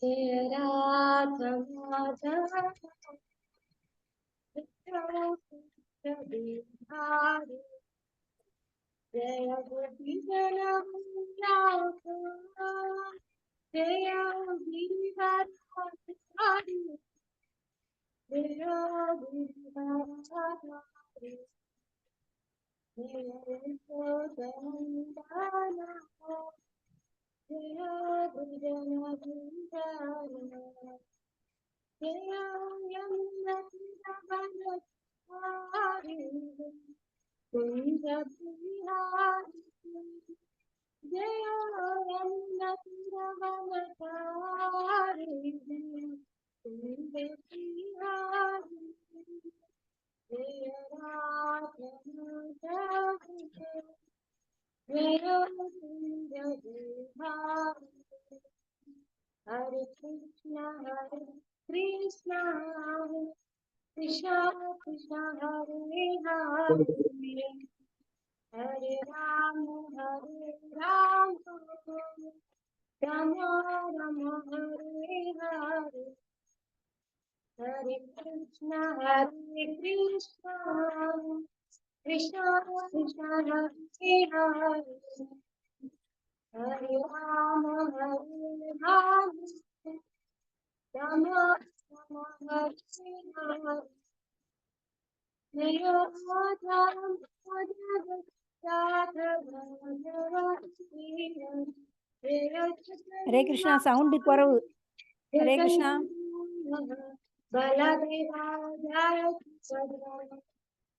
जय राधा माधव बिहारी जय गोपीजन जय बिहारी जय बिहारी जय यशोदनंदना जय भजन बिंदाना जय यमुनावनचारि कुंज बिहारी जय यमुनावनचारि कुंज बिहारी जय राधा माधव जय कुंज बिहारी हरे कृष्ण कृष्ण कृष्ण हरे हरे हरे राम राम राम हरे हरे हरे कृष्ण कृष्ण कृष्ण हरे हरे हरे राम राम हरे हरे हरे कृष्णा साउंड कोरवु हरे कृष्णा बलदेवा जय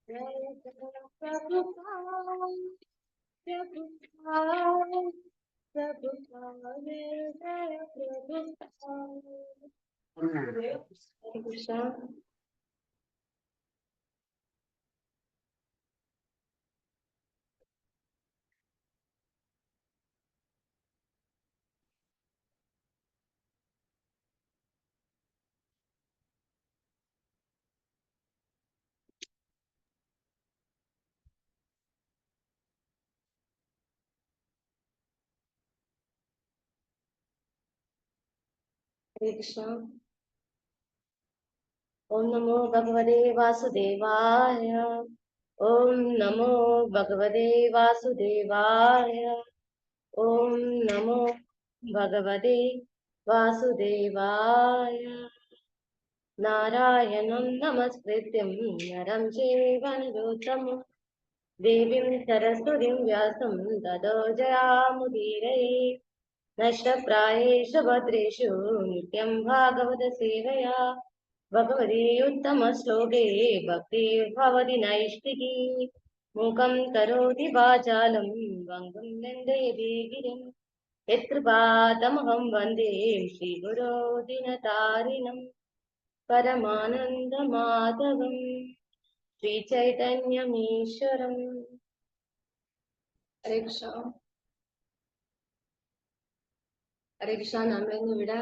जय प्रभुपाल जय प्रभुपाल जय प्रभुपाल हरे कृष्णा हरे कृष्णा ओम नमो भगवते वासुदेवाय ओम नमो भगवते वासुदेवाय ओम नमो भगवते वासुदेवाय नारायणं नमस्कृत्यं नरं चैव नरोत्तमं देवीं सरस्वतीं व्यासं ततो जयामुदीरये नष्टप्रायेषु भद्रेषु नित्यं भागवत सेवया भगवती उत्तमश्लोके भक्तिर्भवति नैष्टिकी मूकं करोति वाचालं वङ्गं दण्डयति गिरिं यत्कृपातमहं वन्दे श्रीगुरो दिनतारिणं परमानन्दमाधवं श्रीचैतन्यमीश्वरम् हरे कृष्ण हरे कृष्ण നമ്മളിവിടെ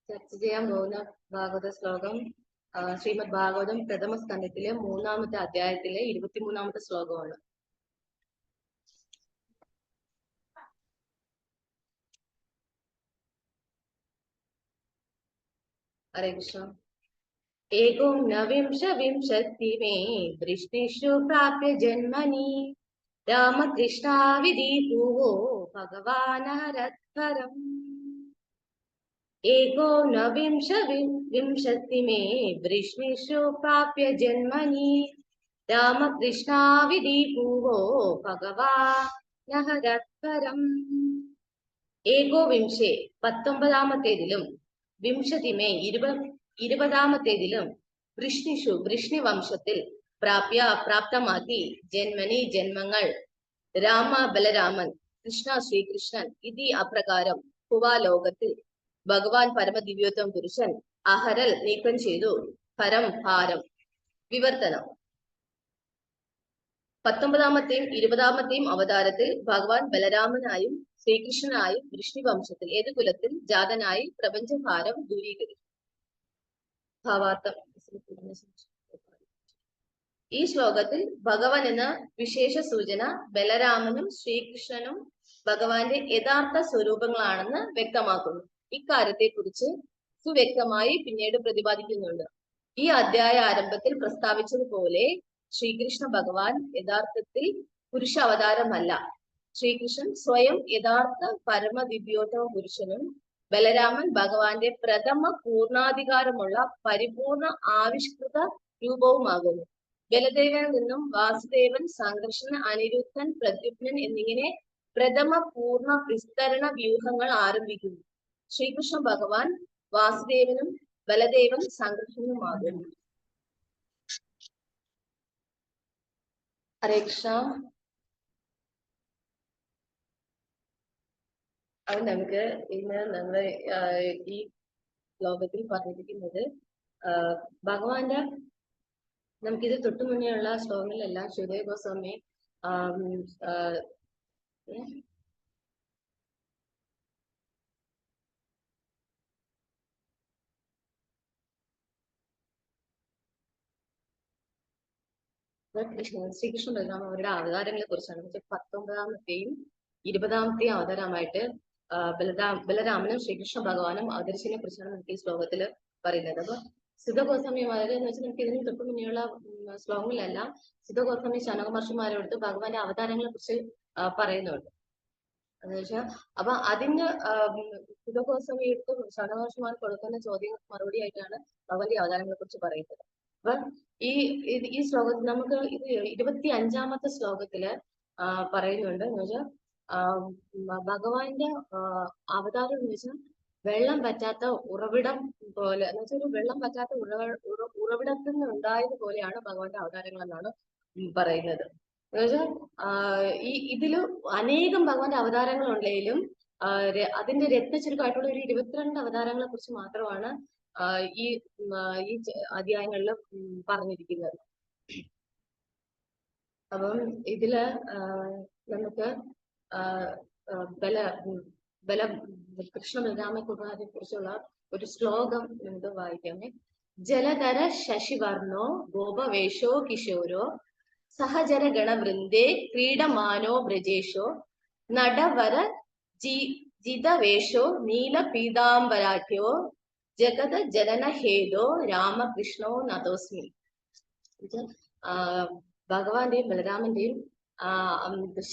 ചർച്ച ചെയ്യാൻ പോകുന്ന ഭാഗവത ശ്ലോകം ശ്രീമദ് ഭാഗവതം പ്രഥമ സ്കന്ധത്തിലെ 3-ാമത്തെ അധ്യായത്തിലെ 23-ാമത്തെ ശ്ലോകമാണ്. हरे कृष्ण एकोनविंशतिमे दृष्टिषु प्राप्य जन्मनि रामकृष्णा विदिभुवो भगवान् हरत्परम् एकोनविंशतिमे दृष्टिषु प्राप्य जन्मनि रामकृष्णा विदिभुवो भगवान् हरत्परम् ഏകോവിംശേ 19-ാമത്തേതിലും വിംശതിമേ 20-ാമത്തേതിലും വൃഷ്ണിഷു വൃഷ്ണി വംശത്തിൽ പ്രാപ്തമാക്കി ജന്മനി ജന്മങ്ങൾ രാമ ബലരാമൻ കൃഷ്ണ ശ്രീകൃഷ്ണൻ ഇതി അപ്രകാരം ഭുവാലോകത്തിൽ ഭഗവാൻ പരമദിവ്യോത്തമ പുരുഷൻ അഹരൽ നീക്കം ചെയ്തു പരം ഭാരം വിവർത്തനം 19-ാമത്തെയും 20-ാമത്തെയും അവതാരത്തിൽ ഭഗവാൻ ബലരാമനായും ശ്രീകൃഷ്ണനായും വൃഷ്ണിവംശത്തിൽ ഏത് കുലത്തിൽ ജാതനായി പ്രപഞ്ചഭാരം ദൂരീകരിച്ചു. ഭാവാർത്ഥം ഈ ശ്ലോകത്തിൽ ഭഗവാൻ എന്ന വിശേഷ സൂചന ബലരാമനും ശ്രീകൃഷ്ണനും ഭഗവാന്റെ യഥാർത്ഥ സ്വരൂപങ്ങളാണെന്ന് വ്യക്തമാക്കുന്നു. ഇക്കാര്യത്തെ കുറിച്ച് സുവ്യക്തമായി പിന്നീട് പ്രതിപാദിക്കുന്നുണ്ട്. ഈ അധ്യായ ആരംഭത്തിൽ പ്രസ്താവിച്ചതുപോലെ ശ്രീകൃഷ്ണ ഭഗവാൻ യഥാർത്ഥത്തിൽ പുരുഷ അവതാരമല്ല. ശ്രീകൃഷ്ണൻ സ്വയം യഥാർത്ഥ പരമദിവ്യോത്തമ പുരുഷനും ബലരാമൻ ഭഗവാന്റെ പ്രഥമ പൂർണ്ണാധികാരമുള്ള പരിപൂർണ ആവിഷ്കൃത രൂപവുമാകുന്നു. ബലദേവനിൽ നിന്നും വാസുദേവൻ, സംഘർഷണൻ, അനിരുദ്ധൻ, പ്രദ്യുമ്നൻ എന്നിങ്ങനെ പ്രഥമ പൂർണ്ണ വിസ്തരണ വ്യൂഹങ്ങൾ ആരംഭിക്കുന്നു. ശ്രീകൃഷ്ണ ഭഗവാൻ വാസുദേവനും ബലദേവൻ സംഘർഷണനുമാകുന്നു. ഹരേ കൃഷ്ണ. അത് നമുക്ക് ഇന്ന് നമ്മൾ ഈ ശ്ലോകത്തിൽ പറഞ്ഞിരിക്കുന്നത് ഭഗവാന്റെ, നമുക്കിത് തൊട്ടു മുന്നേ ഉള്ള ശ്ലോകങ്ങളിലെല്ലാം ശുദ്ധ ഗോസ്വാമി ശ്രീകൃഷ്ണ ബലരാമ അവരുടെ അവതാരങ്ങളെ കുറിച്ചാണ്. 19ാമത്തെയും 20ാമത്തെയും അവതാരമായിട്ട് ബലരാമനും ശ്രീകൃഷ്ണ ഭഗവാനും അവതരിച്ചതിനെ കുറിച്ചാണ് നമുക്ക് ഈ ശ്ലോകത്തിൽ പറയുന്നത്. അപ്പൊ സുധ ഗോസ്വാമി എന്ന് വെച്ചാൽ നമുക്ക് ഇതിന് തൊട്ട് മുന്നെയുള്ള ശ്ലോകങ്ങളിലെല്ലാം സുധ ഗോസ്വാമി ശനക മഹർഷിമാരോട് ഭഗവാന്റെ അവതാരങ്ങളെ കുറിച്ച് പറയുന്നുണ്ട്. എന്ന് വെച്ചാൽ അപ്പൊ അതിന്റെ സുധ ഗോസ്വാമി എടുത്ത് ശനക മഹർഷിമാർ കൊടുക്കുന്ന ചോദ്യം മറുപടി ആയിട്ടാണ് ഭഗവാന്റെ അവതാരങ്ങളെ കുറിച്ച് പറയുന്നത്. അപ്പൊ ഈ ശ്ലോകത്തിൽ നമുക്ക് ഇത് 25ാമത്തെ ശ്ലോകത്തില് പറയുന്നുണ്ട്. എന്ന് വെച്ചാൽ ഭഗവാന്റെ അവതാരം എന്ന് വെച്ചാൽ വെള്ളം പറ്റാത്ത ഉറവിടം പോലെ, എന്ന് വെച്ചാൽ ഒരു വെള്ളം പറ്റാത്ത ഉറവിടത്തിൽ നിന്ന് ഉണ്ടായത് പോലെയാണ് ഭഗവാന്റെ അവതാരങ്ങൾ എന്നാണ് പറയുന്നത്. എന്ന് വെച്ചാൽ ഇതില് അനേകം ഭഗവാന്റെ അവതാരങ്ങൾ ഉണ്ടെങ്കിലും അതിന്റെ രത്നച്ചുരുക്കമായിട്ടുള്ള ഒരു 22 അവതാരങ്ങളെ കുറിച്ച് മാത്രമാണ് ഈ അധ്യായങ്ങളിൽ പറഞ്ഞിരിക്കുന്നത്. അപ്പം ഇതില് നമുക്ക് കൃഷ്ണ ബലരാമ കുമാരനെ കുറിച്ചുള്ള ഒരു ശ്ലോകം നമുക്ക് വായിക്കാമേ. ജലധര ശശിവർണോ ഗോപവേഷോ കിശോരോ സഹചര ഗണവൃന്ദേ ക്രീഡമാനോ ബ്രജേഷോ നടവര ജിതവേഷോ നീല പീതാംബരാഠ്യോ ജഗത ജനന ഹേതോ രാമകൃഷ്ണോ നതോസ്മി. ഭഗവാന്റെയും ബലരാമന്റെയും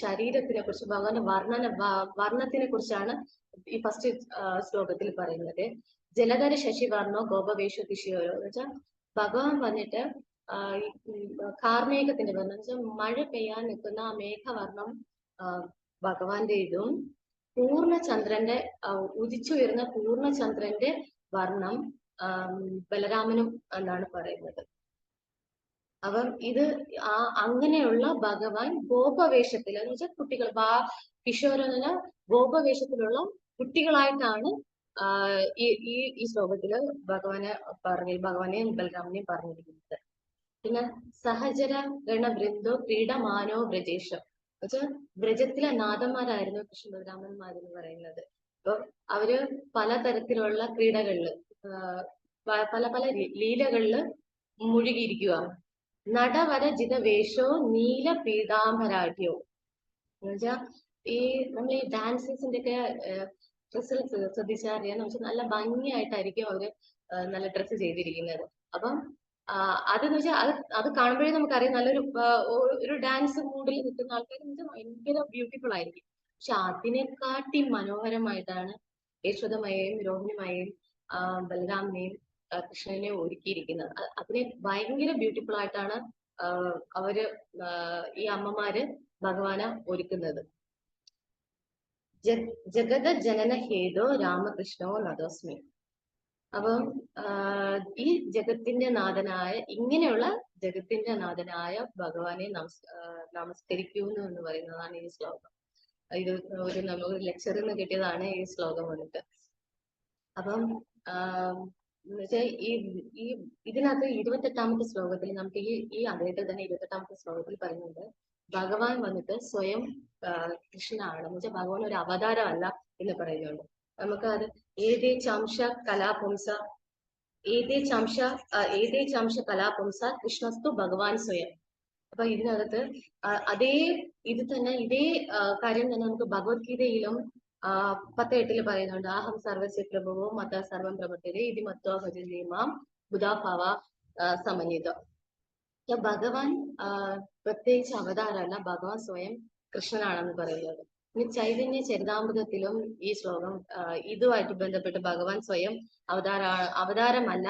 ശരീരത്തിനെ കുറിച്ച്, ഭഗവാന്റെ വർണ്ണത്തിനെ കുറിച്ചാണ് ഈ ഫസ്റ്റ് ശ്ലോകത്തിൽ പറയുന്നത്. ജലധര ശശി വർണ്ണോ ഗോപവേഷോ കിശോരോ എന്ന് വെച്ചാൽ ഭഗവാൻ വന്നിട്ട് കാർമേഘത്തിന്റെ വർണ്ണം എന്ന് വെച്ചാൽ മഴ പെയ്യാൻ നിൽക്കുന്ന ആ മേഘവർണ്ണം ഭഗവാന്റെ ഇതും പൂർണ്ണചന്ദ്രന്റെ ഉദിച്ചുയരുന്ന പൂർണ്ണചന്ദ്രന്റെ വർണ്ണം ബലരാമനും എന്നാണ് പറയുന്നത്. അപ്പം ഇത് അങ്ങനെയുള്ള ഭഗവാൻ ഗോപവേഷത്തിൽ എന്ന് വെച്ചാൽ കുട്ടികൾ കിഷോരന ഗോപവേഷത്തിലുള്ള കുട്ടികളായിട്ടാണ് ഈ ശ്ലോകത്തില് ഭഗവാനെയും ബലരാമനെയും പറഞ്ഞിരിക്കുന്നത്. പിന്നെ സഹചര ഗണവൃന്ദോ ക്രീഡമാനോ ബ്രജേഷോ എന്നുവെച്ചാൽ ബ്രജത്തിലെ നാഥന്മാരായിരുന്നു കൃഷ്ണ ബലരാമന്മാരെന്ന് പറയുന്നത്. അപ്പൊ അവര് പലതരത്തിലുള്ള ക്രീഡകളില് പല പല ലീലകളില് മുഴുകിയിരിക്കുക. നടവര ജിതവേഷോ നീല പീതാംബരാഠ്യോ എന്ന് വെച്ചാൽ നമ്മൾ ഈ ഡാൻസേഴ്സിന്റെ ഒക്കെ ഡ്രസ്സിൽ ശ്രദ്ധിച്ചറിയാന്ന് വെച്ചാൽ നല്ല ഭംഗിയായിട്ടായിരിക്കും അവര് നല്ല ഡ്രസ്സ് ചെയ്തിരിക്കുന്നത്. അപ്പം അതെന്ന് വെച്ചാൽ അത് കാണുമ്പോഴേ നമുക്കറിയാം ഒരു ഡാൻസ് മൂഡിൽ നിൽക്കുന്ന ആൾക്കാർ ഭയങ്കര ബ്യൂട്ടിഫുൾ ആയിരിക്കും. പക്ഷെ അതിനെക്കാട്ടി മനോഹരമായിട്ടാണ് യശോദമയെയും രോഹിണിമയെയും ബലരാമനെയും കൃഷ്ണനെയും ഒരുക്കിയിരിക്കുന്നത്. അതിനെ ഭയങ്കര ബ്യൂട്ടിഫുൾ ആയിട്ടാണ് അവര് ഈ അമ്മമാര് ഭഗവാനെ ഒരുക്കുന്നത്. ജഗത ജനന ഹേതോ രാമകൃഷ്ണോ നതോസ്മി. അപ്പം ഈ ജഗത്തിന്റെ നാഥനായ, ഇങ്ങനെയുള്ള ജഗത്തിന്റെ നാഥനായ ഭഗവാനെ നമസ്കരിക്കുന്നു എന്ന് പറയുന്നതാണ് ഈ ശ്ലോകം. ഇത് നമുക്ക് ലെക്ചറിൽ നിന്ന് കിട്ടിയതാണ് ഈ ശ്ലോകം വന്നിട്ട്. അപ്പം എന്നുവെച്ചാൽ ഇതിനകത്ത് 28ാമത്തെ ശ്ലോകത്തിൽ നമുക്ക് ഈ അദ്ദേഹത്തിൽ തന്നെ 28ാമത്തെ ശ്ലോകത്തിൽ പറയുന്നുണ്ട് ഭഗവാൻ വന്നിട്ട് സ്വയം കൃഷ്ണനാണ്, എന്ന് വെച്ചാൽ ഭഗവാൻ ഒരു അവതാരമല്ല എന്ന് പറയുന്നുണ്ട്. നമുക്ക് അത് ഏതേച്ചാംശ കലാപുംസ കൃഷ്ണസ്തു ഭഗവാൻ സ്വയം. അപ്പൊ ഇതിനകത്ത് ഇതേ കാര്യം തന്നെ നമുക്ക് ഭഗവത്ഗീതയിലും 10:8 പറയുന്നുണ്ട്, അഹം സർവസ്യ പ്രഭവോ മത സർവം പ്രവർത്തത ഇത് മത്വ ഭജന്തേ മാം ബുധാഭാവ സമന്വിതം. ഭഗവാൻ പ്രത്യേകിച്ച് അവതാരമല്ല, ഭഗവാൻ സ്വയം കൃഷ്ണനാണെന്ന് പറയുന്നത്. ഇനി ചൈതന്യ ചരിതാമൃതത്തിലും ഈ ശ്ലോകം ഇതുമായിട്ട് ബന്ധപ്പെട്ട് ഭഗവാൻ സ്വയം അവതാരമല്ല,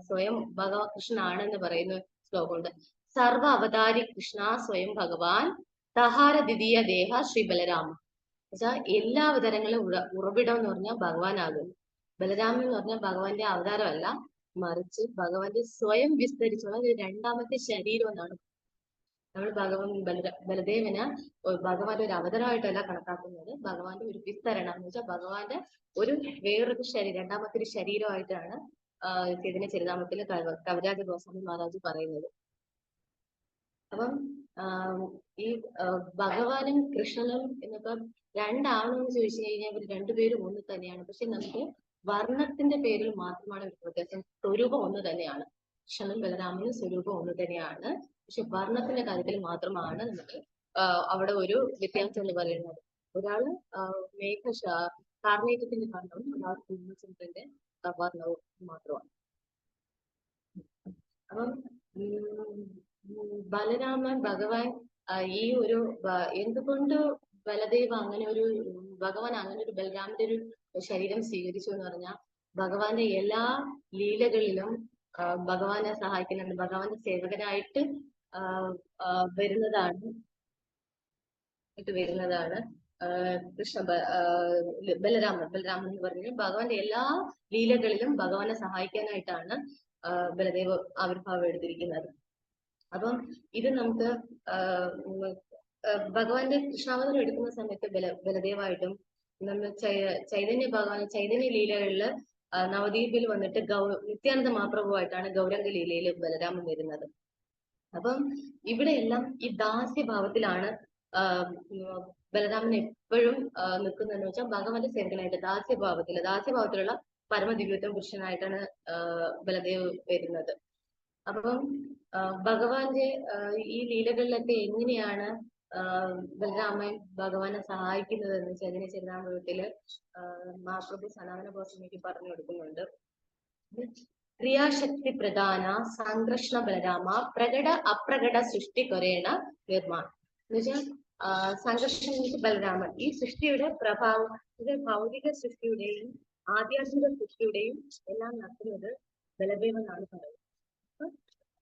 സ്വയം ഭഗവാൻ കൃഷ്ണനാണെന്ന് പറയുന്ന ശ്ലോകമുണ്ട്. സർവ അവതാരി കൃഷ്ണ സ്വയം ഭഗവാൻ തഹാര ദ്വിതീയ ദേഹ ശ്രീ ബലരാമ. എന്നുവെച്ചാൽ എല്ലാ അവതാരങ്ങളും ഉറവിടം എന്ന് പറഞ്ഞാൽ ഭഗവാനാകുന്നു. ബലരാമൻ എന്ന് പറഞ്ഞാൽ ഭഗവാന്റെ അവതാരമല്ല, മറിച്ച് ഭഗവാന്റെ സ്വയം വിസ്തരിച്ചുള്ള ഒരു രണ്ടാമത്തെ ശരീരം എന്നാണ്. നമ്മൾ ബലദേവന് ഭഗവാന്റെ ഒരു അവതാരമായിട്ടല്ല കണക്കാക്കുന്നത്, ഭഗവാന്റെ ഒരു വിസ്തരണം എന്ന് വെച്ചാൽ ഭഗവാന്റെ ഒരു വേറൊരു ശരീരം, രണ്ടാമത്തെ ഒരു ശരീരമായിട്ടാണ് ചൈതന്യ ചരിതാമൃതത്തിൽ കവിരാജ ഗോസ്വാമി മഹാരാജ് പറയുന്നത്. അപ്പം ഈ ഭഗവാനും കൃഷ്ണനും എന്നൊക്കെ രണ്ടാണെന്ന് ചോദിച്ചു കഴിഞ്ഞാൽ ഇവർ രണ്ടുപേരും ഒന്ന് തന്നെയാണ്. പക്ഷെ നമുക്ക് വർണ്ണത്തിന്റെ പേരിൽ മാത്രമാണ് ഒരു വ്യത്യാസം. സ്വരൂപം ഒന്ന് തന്നെയാണ്. കൃഷ്ണനും ബലരാമനും സ്വരൂപം ഒന്ന് തന്നെയാണ്. പക്ഷെ വർണ്ണത്തിന്റെ കാര്യത്തിൽ മാത്രമാണ് നമുക്ക് അവിടെ ഒരു വ്യത്യാസം എന്ന് പറയുന്നത്. ഒരാള് കാർമേഘത്തിന്റെ വർണ്ണവും ഒരാൾ പൂർണ്ണചന്ദ്രന്റെ വർണ്ണവും മാത്രമാണ്. അപ്പം ബലരാമൻ ഭഗവാൻ ഈ ഒരു എന്തുകൊണ്ട് ബലദേവ് അങ്ങനെ ഒരു ഭഗവാൻ അങ്ങനെ ഒരു ബലരാമന്റെ ഒരു ശരീരം സ്വീകരിച്ചു എന്ന് പറഞ്ഞാൽ, ഭഗവാന്റെ എല്ലാ ലീലകളിലും ഭഗവാനെ സഹായിക്കുന്നുണ്ട്, ഭഗവാന്റെ സേവകനായിട്ട് വരുന്നതാണ് കൃഷ്ണ ബലരാമൻ എന്ന് പറഞ്ഞാൽ ഭഗവാന്റെ എല്ലാ ലീലകളിലും ഭഗവാനെ സഹായിക്കാനായിട്ടാണ് ബലദേവ് ആവിർഭാവം എടുത്തിരിക്കുന്നത്. അപ്പം ഇത് നമുക്ക് ഭഗവാന്റെ കൃഷ്ണാവതാരം എടുക്കുന്ന സമയത്ത് ബലദേവായിട്ടും നമ്മൾ ചൈതന്യ ലീലകളില് നവദ്വീപിൽ വന്നിട്ട് നിത്യാനന്ദ മഹാപ്രഭുവായിട്ടാണ് ഗൗരംഗ ലീലയിൽ ബലരാമൻ വരുന്നത്. അപ്പം ഇവിടെ എല്ലാം ഈ ദാസ്യഭാവത്തിലാണ് ബലരാമൻ എപ്പോഴും നിൽക്കുന്നതെന്ന് വെച്ചാൽ ഭഗവാന്റെ സേവകനായിട്ട് ദാസ്യഭാവത്തിലുള്ള പരമദിവ്യത്വം പുരുഷനായിട്ടാണ് ബലദേവ് വരുന്നത്. അപ്പം ഭഗവാന്റെ ഈ ലീലകളിലൊക്കെ എങ്ങനെയാണ് ബലരാമൻ ഭഗവാനെ സഹായിക്കുന്നത് എന്ന് ചൈതന്യ ചരിതാമൃതത്തില് മഹാപ്രഭു സനാതന ഗോസ്വാമിക്ക് പറഞ്ഞു കൊടുക്കുന്നുണ്ട്. ക്രിയാശക്തി പ്രധാന സംകൃഷ്ണ ബലരാമ പ്രകട അപ്രകട സൃഷ്ടി കൊരേണ നിർമ്മാണം എന്ന് വെച്ചാൽ സംഘർഷ ബലരാമൻ ഈ സൃഷ്ടിയുടെ പ്രഭാവം, ഇത് ഭൗതിക സൃഷ്ടിയുടെയും ആധ്യാത്മിക സൃഷ്ടിയുടെയും എല്ലാം നടത്തുന്നത് ബലദേവൻ എന്നാണ് പറയുന്നത്.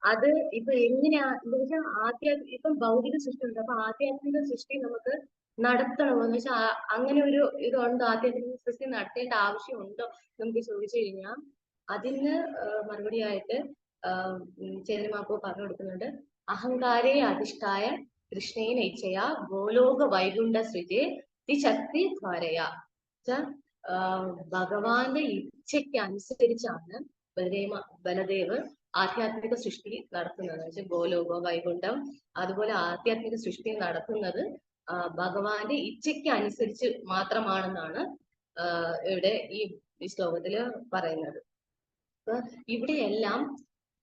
അത് ഇപ്പൊ എങ്ങനെയാ എന്ന് വെച്ചാൽ ഇപ്പം ഭൗതിക സൃഷ്ടി ഉണ്ട്, അപ്പൊ ആധ്യാത്മിക സൃഷ്ടി നമുക്ക് നടത്തണമെന്ന് വെച്ചാൽ അങ്ങനെ ഒരു ഇതുണ്ടോ, ആധ്യാത്മിക സൃഷ്ടി നടത്തേണ്ട ആവശ്യമുണ്ടോ നമുക്ക് ചോദിച്ചു കഴിഞ്ഞാൽ അതിന് മറുപടിയായിട്ട് ചേതനമാപ്പോ പറഞ്ഞു കൊടുക്കുന്നുണ്ട്. അഹങ്കാരേ അധിഷ്ഠായ കൃഷ്ണേന ഇച്ഛയ ഗോലോക വൈകുണ്ഠ സൃജേ ശക്തി ദ്വാരയ. ഭഗവാന്റെ ഇച്ഛയ്ക്ക് അനുസരിച്ചാണ് ബലദേവ് ആധ്യാത്മിക സൃഷ്ടി നടത്തുന്നത്. വെച്ചാൽ ഗോലോക വൈകുണ്ഠം അതുപോലെ ആധ്യാത്മിക സൃഷ്ടി നടത്തുന്നത് ഭഗവാന്റെ ഇച്ഛയ്ക്ക് അനുസരിച്ച് മാത്രമാണെന്നാണ് ഇവിടെ ഈ ശ്ലോകത്തില് പറയുന്നത്. അപ്പൊ ഇവിടെയെല്ലാം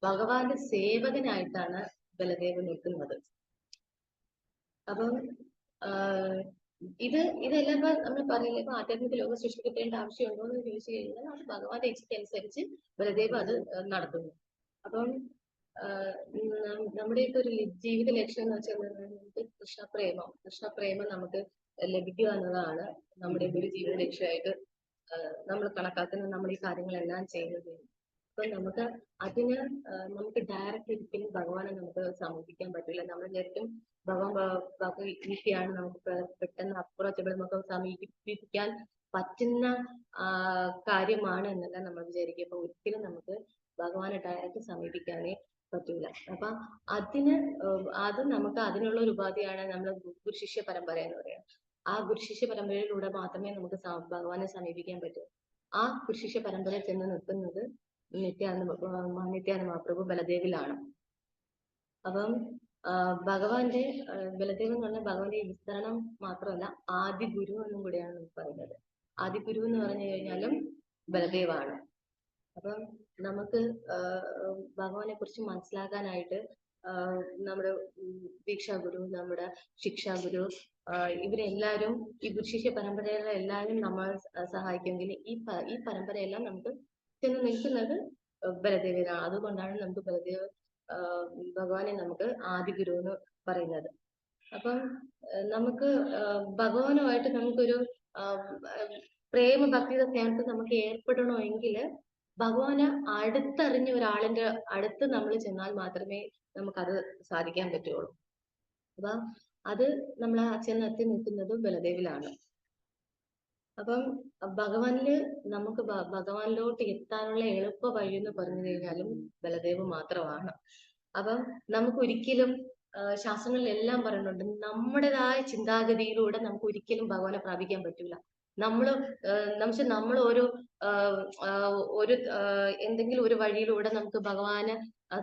ഭഗവാന്റെ സേവകനായിട്ടാണ് ബലദേവ് നിൽക്കുന്നത്. അപ്പം ഇതെല്ലാം നമ്മൾ പറയില്ല, ഇപ്പൊ ആധ്യാത്മിക ലോകം സൃഷ്ടിക്കപ്പെടേണ്ട ആവശ്യമുണ്ടോ എന്ന് ചോദിച്ചു കഴിഞ്ഞാൽ അത് ഭഗവാന്റെ ഇച്ഛയ്ക്കനുസരിച്ച് ബലദേവ് അത് നടത്തുന്നു. അപ്പം നമ്മുടെ ഇപ്പൊ ഒരു ജീവിത ലക്ഷ്യം എന്ന് വെച്ചാൽ കൃഷ്ണപ്രേമം നമുക്ക് ലഭിക്കുക എന്നതാണ് നമ്മുടെ ഒരു ജീവിത ലക്ഷ്യമായിട്ട് നമ്മൾ കണക്കാക്കുന്ന നമ്മൾ ഈ കാര്യങ്ങളെല്ലാം ചെയ്യുന്നത്. അപ്പൊ നമുക്ക് ഡയറക്റ്റ് ഒരിക്കലും ഭഗവാനെ നമുക്ക് സമീപിക്കാൻ പറ്റില്ല. നമ്മൾ വിചാരിക്കും ഭഗവാൻ ഈസിയാണ്, നമുക്ക് പെട്ടെന്ന് അപ്രോച്ചബിൾ, നമുക്ക് സമീപിക്കാൻ പറ്റുന്ന കാര്യമാണ് എന്നല്ല നമ്മൾ വിചാരിക്കുക. അപ്പൊ ഒരിക്കലും നമുക്ക് ഭഗവാനെ ഡയറക്റ്റ് സമീപിക്കാനേ പറ്റൂല. അപ്പൊ അത് നമുക്ക് അതിനുള്ള ഒരു ഉപാധിയാണ് നമ്മൾ ഗുരുശിഷ്യ പരമ്പര എന്ന് പറയുന്നത്. ആ ഗുരുശിഷ്യ പരമ്പരയിലൂടെ മാത്രമേ നമുക്ക് ഭഗവാനെ സമീപിക്കാൻ പറ്റൂ. ആ ഗുരുശിഷ്യ പരമ്പരയിൽ ചെന്ന് നിൽക്കുന്നത് നിത്യാനന്ദ മഹാപ്രഭു ബലദേവിലാണ്. അപ്പം ബലദേവ് എന്ന് പറഞ്ഞാൽ ഭഗവാന്റെ വിസ്തരണം മാത്രമല്ല ആദി ഗുരു എന്നും കൂടെയാണ് നമുക്ക് പറയുന്നത്. ആദി ഗുരു എന്ന് പറഞ്ഞു കഴിഞ്ഞാലും ബലദേവാണ്. അപ്പം നമുക്ക് ഭഗവാനെ കുറിച്ച് മനസ്സിലാക്കാനായിട്ട് നമ്മുടെ ദീക്ഷാഗുരു, നമ്മുടെ ശിക്ഷാഗുരു, ഇവരെല്ലാവരും ഈ ഗുരുശിഷ്യ പരമ്പരയിലെ എല്ലാവരും നമ്മൾ സഹായിക്കുമെങ്കിൽ ഈ പരമ്പരയെല്ലാം നമുക്ക് ചെന്ന് നിൽക്കുന്നത് ബലദേവനാണ്. അതുകൊണ്ടാണ് നമുക്ക് ബലദേവ് ഭഗവാനെ നമുക്ക് ആദിഗുരു എന്ന് പറയുന്നത്. അപ്പം നമുക്ക് ഭഗവാനുമായിട്ട് നമുക്കൊരു പ്രേമ ഭക്തിയുടെ സ്നേഹത്തിൽ നമുക്ക് ഏർപ്പെടണമെങ്കിൽ ഭഗവാനെ അടുത്തറിഞ്ഞ ഒരാളിന്റെ അടുത്ത് നമ്മൾ ചെന്നാൽ മാത്രമേ നമുക്കത് സാധിക്കാൻ പറ്റുള്ളൂ. അപ്പൊ അത് നമ്മൾ ചെന്നെത്തി നിൽക്കുന്നത് ബലദേവിലാണ്. അപ്പം ഭഗവാനില് നമുക്ക് ഭഗവാനിലോട്ട് എത്താനുള്ള എളുപ്പ വഴി എന്ന് പറഞ്ഞു കഴിഞ്ഞാലും ബലദേവ് മാത്രമാണ്. അപ്പം നമുക്ക് ഒരിക്കലും ശാസ്ത്രങ്ങളിലെല്ലാം പറയുന്നുണ്ട്, നമ്മുടേതായ ചിന്താഗതിയിലൂടെ നമുക്ക് ഒരിക്കലും ഭഗവാനെ പ്രാപിക്കാൻ പറ്റില്ല. നമ്മൾ ഒരു എന്തെങ്കിലും ഒരു വഴിയിലൂടെ നമുക്ക് ഭഗവാനെ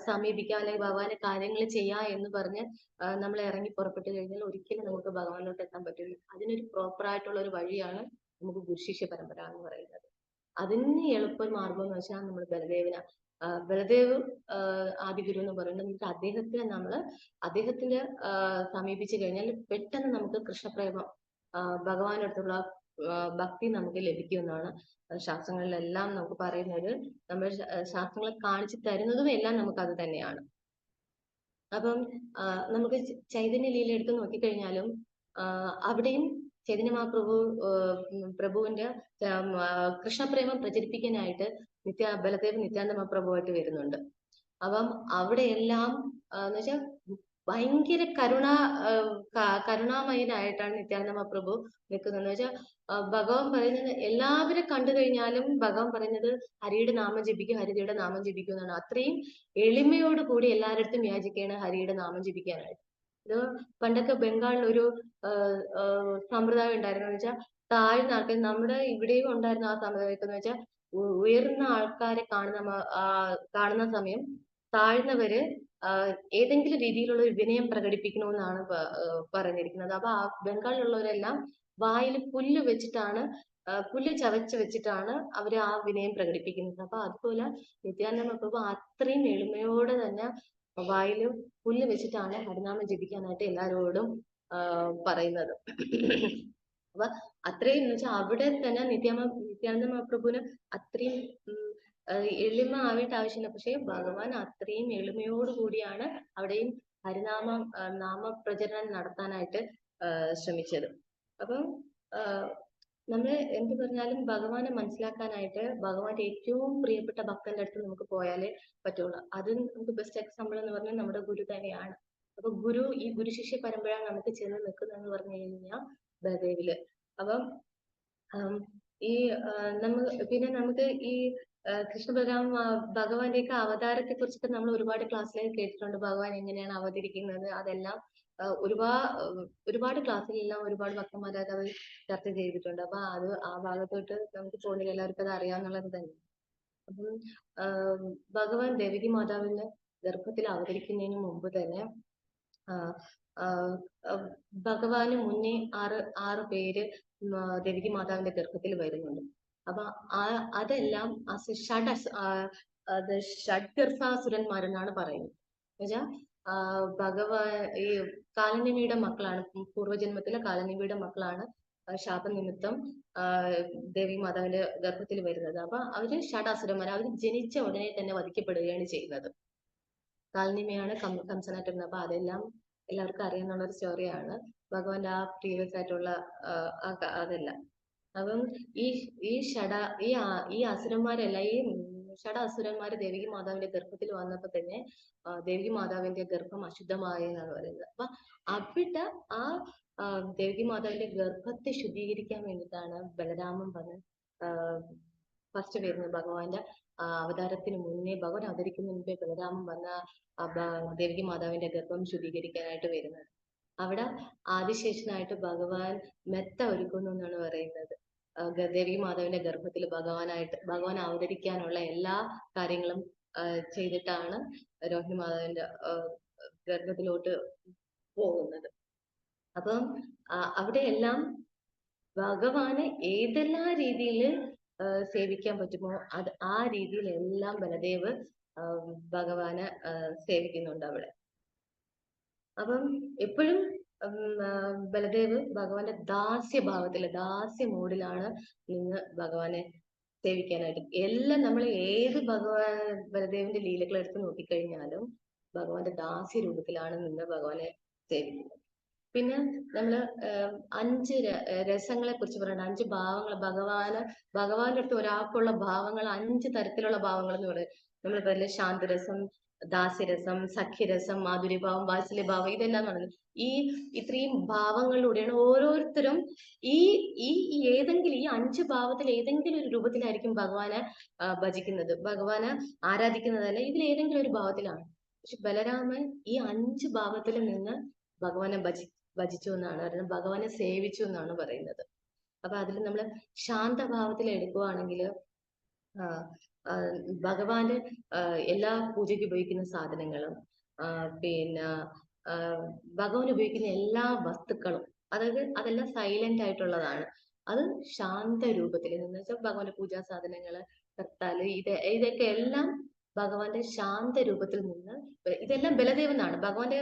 സമീപിക്കാം, അല്ലെങ്കിൽ ഭഗവാന്റെ കാര്യങ്ങൾ ചെയ്യാം എന്ന് പറഞ്ഞ് നമ്മൾ ഇറങ്ങി പുറപ്പെട്ടു കഴിഞ്ഞാൽ ഒരിക്കലും നമുക്ക് ഭഗവാനിലോട്ട് എത്താൻ പറ്റില്ല. അതിനൊരു പ്രോപ്പർ ആയിട്ടുള്ള ഒരു വഴിയാണ് നമുക്ക് ഗുരുശിഷ്യ പരമ്പര എന്ന് പറയുന്നത്. അതിന് എളുപ്പ മാർഗം എന്ന് വെച്ചാൽ നമ്മൾ ബലദേവ് ആദിഗുരു എന്ന് പറയുന്നത്. നമുക്ക് അദ്ദേഹത്തിന്റെ സമീപിച്ചു കഴിഞ്ഞാൽ പെട്ടെന്ന് നമുക്ക് കൃഷ്ണപ്രേമം ഭഗവാനടുത്തുള്ള ഭക്തി നമുക്ക് ലഭിക്കുമെന്നാണ് ശാസ്ത്രങ്ങളിലെല്ലാം നമുക്ക് പറയുന്നത്. നമ്മൾ ശാസ്ത്രങ്ങൾ കാണിച്ചു തരുന്നതും എല്ലാം നമുക്ക് അത് തന്നെയാണ്. അപ്പം നമുക്ക് ചൈതന്യ ലീല എടുത്ത് നോക്കിക്കഴിഞ്ഞാലും അവിടെയും ചൈതന്യ മഹാപ്രഭു പ്രഭുവിന്റെ കൃഷ്ണപ്രേമം പ്രചരിപ്പിക്കാനായിട്ട് ബലദേവ് നിത്യാനന്ദ മഹാപ്രഭുവായിട്ട് വരുന്നുണ്ട്. അപ്പം അവിടെയെല്ലാം എന്ന് വെച്ചാൽ ഭയങ്കര കരുണാമയനായിട്ടാണ് നിത്യാനന്ദ മഹാപ്രഭു നിൽക്കുന്നത്. വെച്ചാൽ ഭഗവാൻ പറയുന്നത് എല്ലാവരെ കണ്ടു കഴിഞ്ഞാലും ഭഗവാൻ പറയുന്നത് ഹരിയുടെ നാമം ജപിക്കും, ഹരിയുടെ നാമം ജപിക്കും എന്നാണ്. അത്രയും എളിമയോട് കൂടി എല്ലാവരുടെ യാചിക്കുകയാണ് ഹരിയുടെ നാമം ജപിക്കാനായിട്ട്. ഇത് പണ്ടൊക്കെ ബംഗാളിൽ ഒരു സമ്പ്രദായം ഉണ്ടായിരുന്നു എന്ന് വെച്ചാൽ താഴ്ന്ന ആൾക്കാർ, നമ്മുടെ ഇവിടെയും ഉണ്ടായിരുന്ന ആ സമ്പ്രദായത്തിൽ എന്ന് വെച്ചാൽ ഉയർന്ന ആൾക്കാരെ കാണുന്ന സമയം താഴ്ന്നവര് ഏതെങ്കിലും രീതിയിലുള്ള ഒരു വിനയം പ്രകടിപ്പിക്കണമെന്നാണ് പറഞ്ഞിരിക്കുന്നത്. അപ്പൊ ആ ബംഗാളിലുള്ളവരെല്ലാം വായിൽ പുല്ല് ചവച്ച് വെച്ചിട്ടാണ് അവര് ആ വിനയം പ്രകടിപ്പിക്കുന്നത്. അപ്പൊ അതുപോലെ നിത്യാനന്ദ മഹാപ്രഭു അത്രയും എളിമയോടെ തന്നെ വായില് പുല്ല് വെച്ചിട്ടാണ് ഹരിനാമം ജപിക്കാനായിട്ട് എല്ലാവരോടും പറയുന്നത്. അപ്പൊ അത്രയും എന്ന് വെച്ചാൽ അവിടെ തന്നെ നിത്യാനന്ദ മഹാപ്രഭുവിന് അത്രയും എളിമ ആവേണ്ട ആവശ്യമില്ല. പക്ഷെ ഭഗവാൻ അത്രയും എളിമയോട് കൂടിയാണ് അവിടെയും നാമപ്രചരണം നടത്താനായിട്ട് ശ്രമിച്ചത്. അപ്പം നമ്മൾ എന്ത് പറഞ്ഞാലും ഭഗവാനെ മനസ്സിലാക്കാനായിട്ട് ഭഗവാന്റെ ഏറ്റവും പ്രിയപ്പെട്ട ഭക്തന്റെ അടുത്ത് നമുക്ക് പോയാലേ പറ്റുള്ളൂ. അത് നമുക്ക് ബെസ്റ്റ് എക്സാമ്പിൾ എന്ന് പറഞ്ഞാൽ നമ്മുടെ ഗുരു തന്നെയാണ്. അപ്പൊ ഈ ഗുരുശിഷ്യ പരമ്പര നമുക്ക് ചെന്ന് നിൽക്കുന്നതെന്ന് പറഞ്ഞു കഴിഞ്ഞാൽ ബലദേവില്. അപ്പം നമുക്ക് ഈ കൃഷ്ണ ഭഗവാന്റെ ഒക്കെ അവതാരത്തെ കുറിച്ചിട്ട് നമ്മൾ ഒരുപാട് ക്ലാസ്സിലേക്ക് കേട്ടിട്ടുണ്ട്. ഭഗവാൻ എങ്ങനെയാണ് അവതരിക്കുന്നത് അതെല്ലാം ഒരുപാട് ക്ലാസ്സിലെല്ലാം ഒരുപാട് ഭക്തന്മാരായിട്ട് അവർ ചർച്ച ചെയ്തിട്ടുണ്ട്. അപ്പൊ ആ ഭാഗത്തോട്ട് നമുക്ക് പോകുന്നില്ല, എല്ലാവർക്കും അത് അറിയാവുന്നത് തന്നെ. അപ്പം ഭഗവാൻ ദേവകി മാതാവിന്റെ ഗർഭത്തിൽ അവതരിക്കുന്നതിന് മുമ്പ് തന്നെ ഭഗവാന് മുന്നേ ആറ് പേര് ദേവകി മാതാവിന്റെ ഗർഭത്തിൽ വരുന്നുണ്ട്. അപ്പൊ അതെല്ലാം ഷഡ്ഗർഭാസുരന്മാരെന്നാണ് പറയുന്നത്. എന്നുവെച്ചാൽ ഈ കാലനിമിയുടെ മക്കളാണ്, പൂർവ്വജന്മത്തിലെ കാലനിമിയുടെ മക്കളാണ് ശാപനിമിത്തം ദേവി മാതാവിന്റെ ഗർഭത്തിൽ വരുന്നത്. അപ്പൊ അവര് ഷഡാസുരന്മാർ, അവര് ജനിച്ച ഉടനെ തന്നെ വധിക്കപ്പെടുകയാണ് ചെയ്യുന്നത്. കാലനിമയാണ് കംസനായിട്ടുള്ളത്. അപ്പൊ അതെല്ലാം എല്ലാവർക്കും അറിയാന്നുള്ള ഒരു സ്റ്റോറിയാണ് ഭഗവാന്റെ ആ പ്രീവിയസ് ആയിട്ടുള്ള അതെല്ലാം. അപ്പം ഈ അസുരന്മാരെല്ലാം, ഈ ഷഡാസുരന്മാര് ദേവകി മാതാവിന്റെ ഗർഭത്തിൽ വന്നപ്പോ തന്നെ ദേവകി മാതാവിന്റെ ഗർഭം അശുദ്ധമായെന്നാണ് പറയുന്നത്. അപ്പൊ അവിടെ ദേവകി മാതാവിന്റെ ഗർഭത്തെ ശുദ്ധീകരിക്കാൻ വേണ്ടിയിട്ടാണ് ബലരാമൻ വന്ന് ഫസ്റ്റ് വരുന്നത്. ഭഗവാന്റെ അവതാരത്തിന് മുന്നേ, ഭഗവാൻ അവതരിക്കുന്നതിന് മുമ്പേ ബലരാമൻ വന്ന ദേവകി മാതാവിന്റെ ഗർഭം ശുദ്ധീകരിക്കാനായിട്ട് വരുന്നത്. അവിടെ ആദിശേഷനായിട്ട് ഭഗവാൻ മെത്ത ഒരുക്കുന്നു എന്നാണ് പറയുന്നത്. ദേവകി മാതാവിന്റെ ഗർഭത്തിൽ ഭഗവാൻ അവതരിക്കാനുള്ള എല്ലാ കാര്യങ്ങളും ചെയ്തിട്ടാണ് രോഹിണി മാതാവിന്റെ ഗർഭത്തിലോട്ട് പോകുന്നത്. അപ്പം അവിടെയെല്ലാം ഭഗവാനെ ഏതെല്ലാം രീതിയിൽ സേവിക്കാൻ പറ്റുമോ ആ രീതിയിലെല്ലാം ബലദേവ് ഭഗവാനെ സേവിക്കുന്നുണ്ട് അവിടെ. അപ്പം എപ്പോഴും ബലദേവ് ഭഗവാന്റെ ദാസ്യഭാവത്തില് ദാസ്യ മോഡിലാണ് നിന്ന് ഭഗവാനെ സേവിക്കാനായിട്ട്. എല്ലാം നമ്മൾ ഏത് ബലദേവിന്റെ ലീലകൾ എടുത്ത് നോക്കിക്കഴിഞ്ഞാലും ഭഗവാന്റെ ദാസ്യ രൂപത്തിലാണ് നിന്ന് ഭഗവാനെ സേവിക്കുന്നത്. പിന്നെ നമ്മള് അഞ്ച് രസങ്ങളെ കുറിച്ച് പറയുന്നത്, അഞ്ച് ഭാവങ്ങൾ. ഭഗവാന്റെ അടുത്ത് ഒരാൾക്കുള്ള ഭാവങ്ങൾ 5 തരത്തിലുള്ള ഭാവങ്ങൾ എന്ന് പറയും. നമ്മൾ പറയില്ലേ, ശാന്തരസം, ദാസ്യരസം, സഖ്യരസം, മാധുര്യഭാവം, വാത്സല്യഭാവം, ഇതെല്ലാം പറയുന്നത്. ഈ ഇത്രയും ഭാവങ്ങളിലൂടെയാണ് ഓരോരുത്തരും ഈ ഈ ഈ ഏതെങ്കിലും ഈ 5 ഭാവത്തിൽ ഏതെങ്കിലും ഒരു രൂപത്തിലായിരിക്കും ഭഗവാനെ ഭജിക്കുന്നത്, ഭഗവാനെ ആരാധിക്കുന്നതല്ല, ഇതിൽ ഏതെങ്കിലും ഒരു ഭാവത്തിലാണ്. പക്ഷെ ബലരാമൻ ഈ 5 ഭാവത്തിൽ നിന്ന് ഭഗവാനെ ഭജിച്ചു എന്നാണ് പറയുന്നത്, ഭഗവാനെ സേവിച്ചു എന്നാണ് പറയുന്നത്. അപ്പൊ അതിൽ നമ്മൾ ശാന്തഭാവത്തിൽ എടുക്കുവാണെങ്കിൽ ഭഗവാന്റെ എല്ലാ പൂജയ്ക്ക് ഉപയോഗിക്കുന്ന സാധനങ്ങളും പിന്നെ ഭഗവാൻ ഉപയോഗിക്കുന്ന എല്ലാ വസ്തുക്കളും, അതായത് അതെല്ലാം സൈലന്റ് ആയിട്ടുള്ളതാണ്. അത് ശാന്ത രൂപത്തിൽ എന്ന് വെച്ചാൽ ഭഗവാന്റെ പൂജാ സാധനങ്ങള്, കർത്താല്, ഇതൊക്കെ എല്ലാം ഭഗവാന്റെ ശാന്ത രൂപത്തിൽ നിന്ന് ഇതെല്ലാം ബലദേവനാണ്. ഭഗവാന്റെ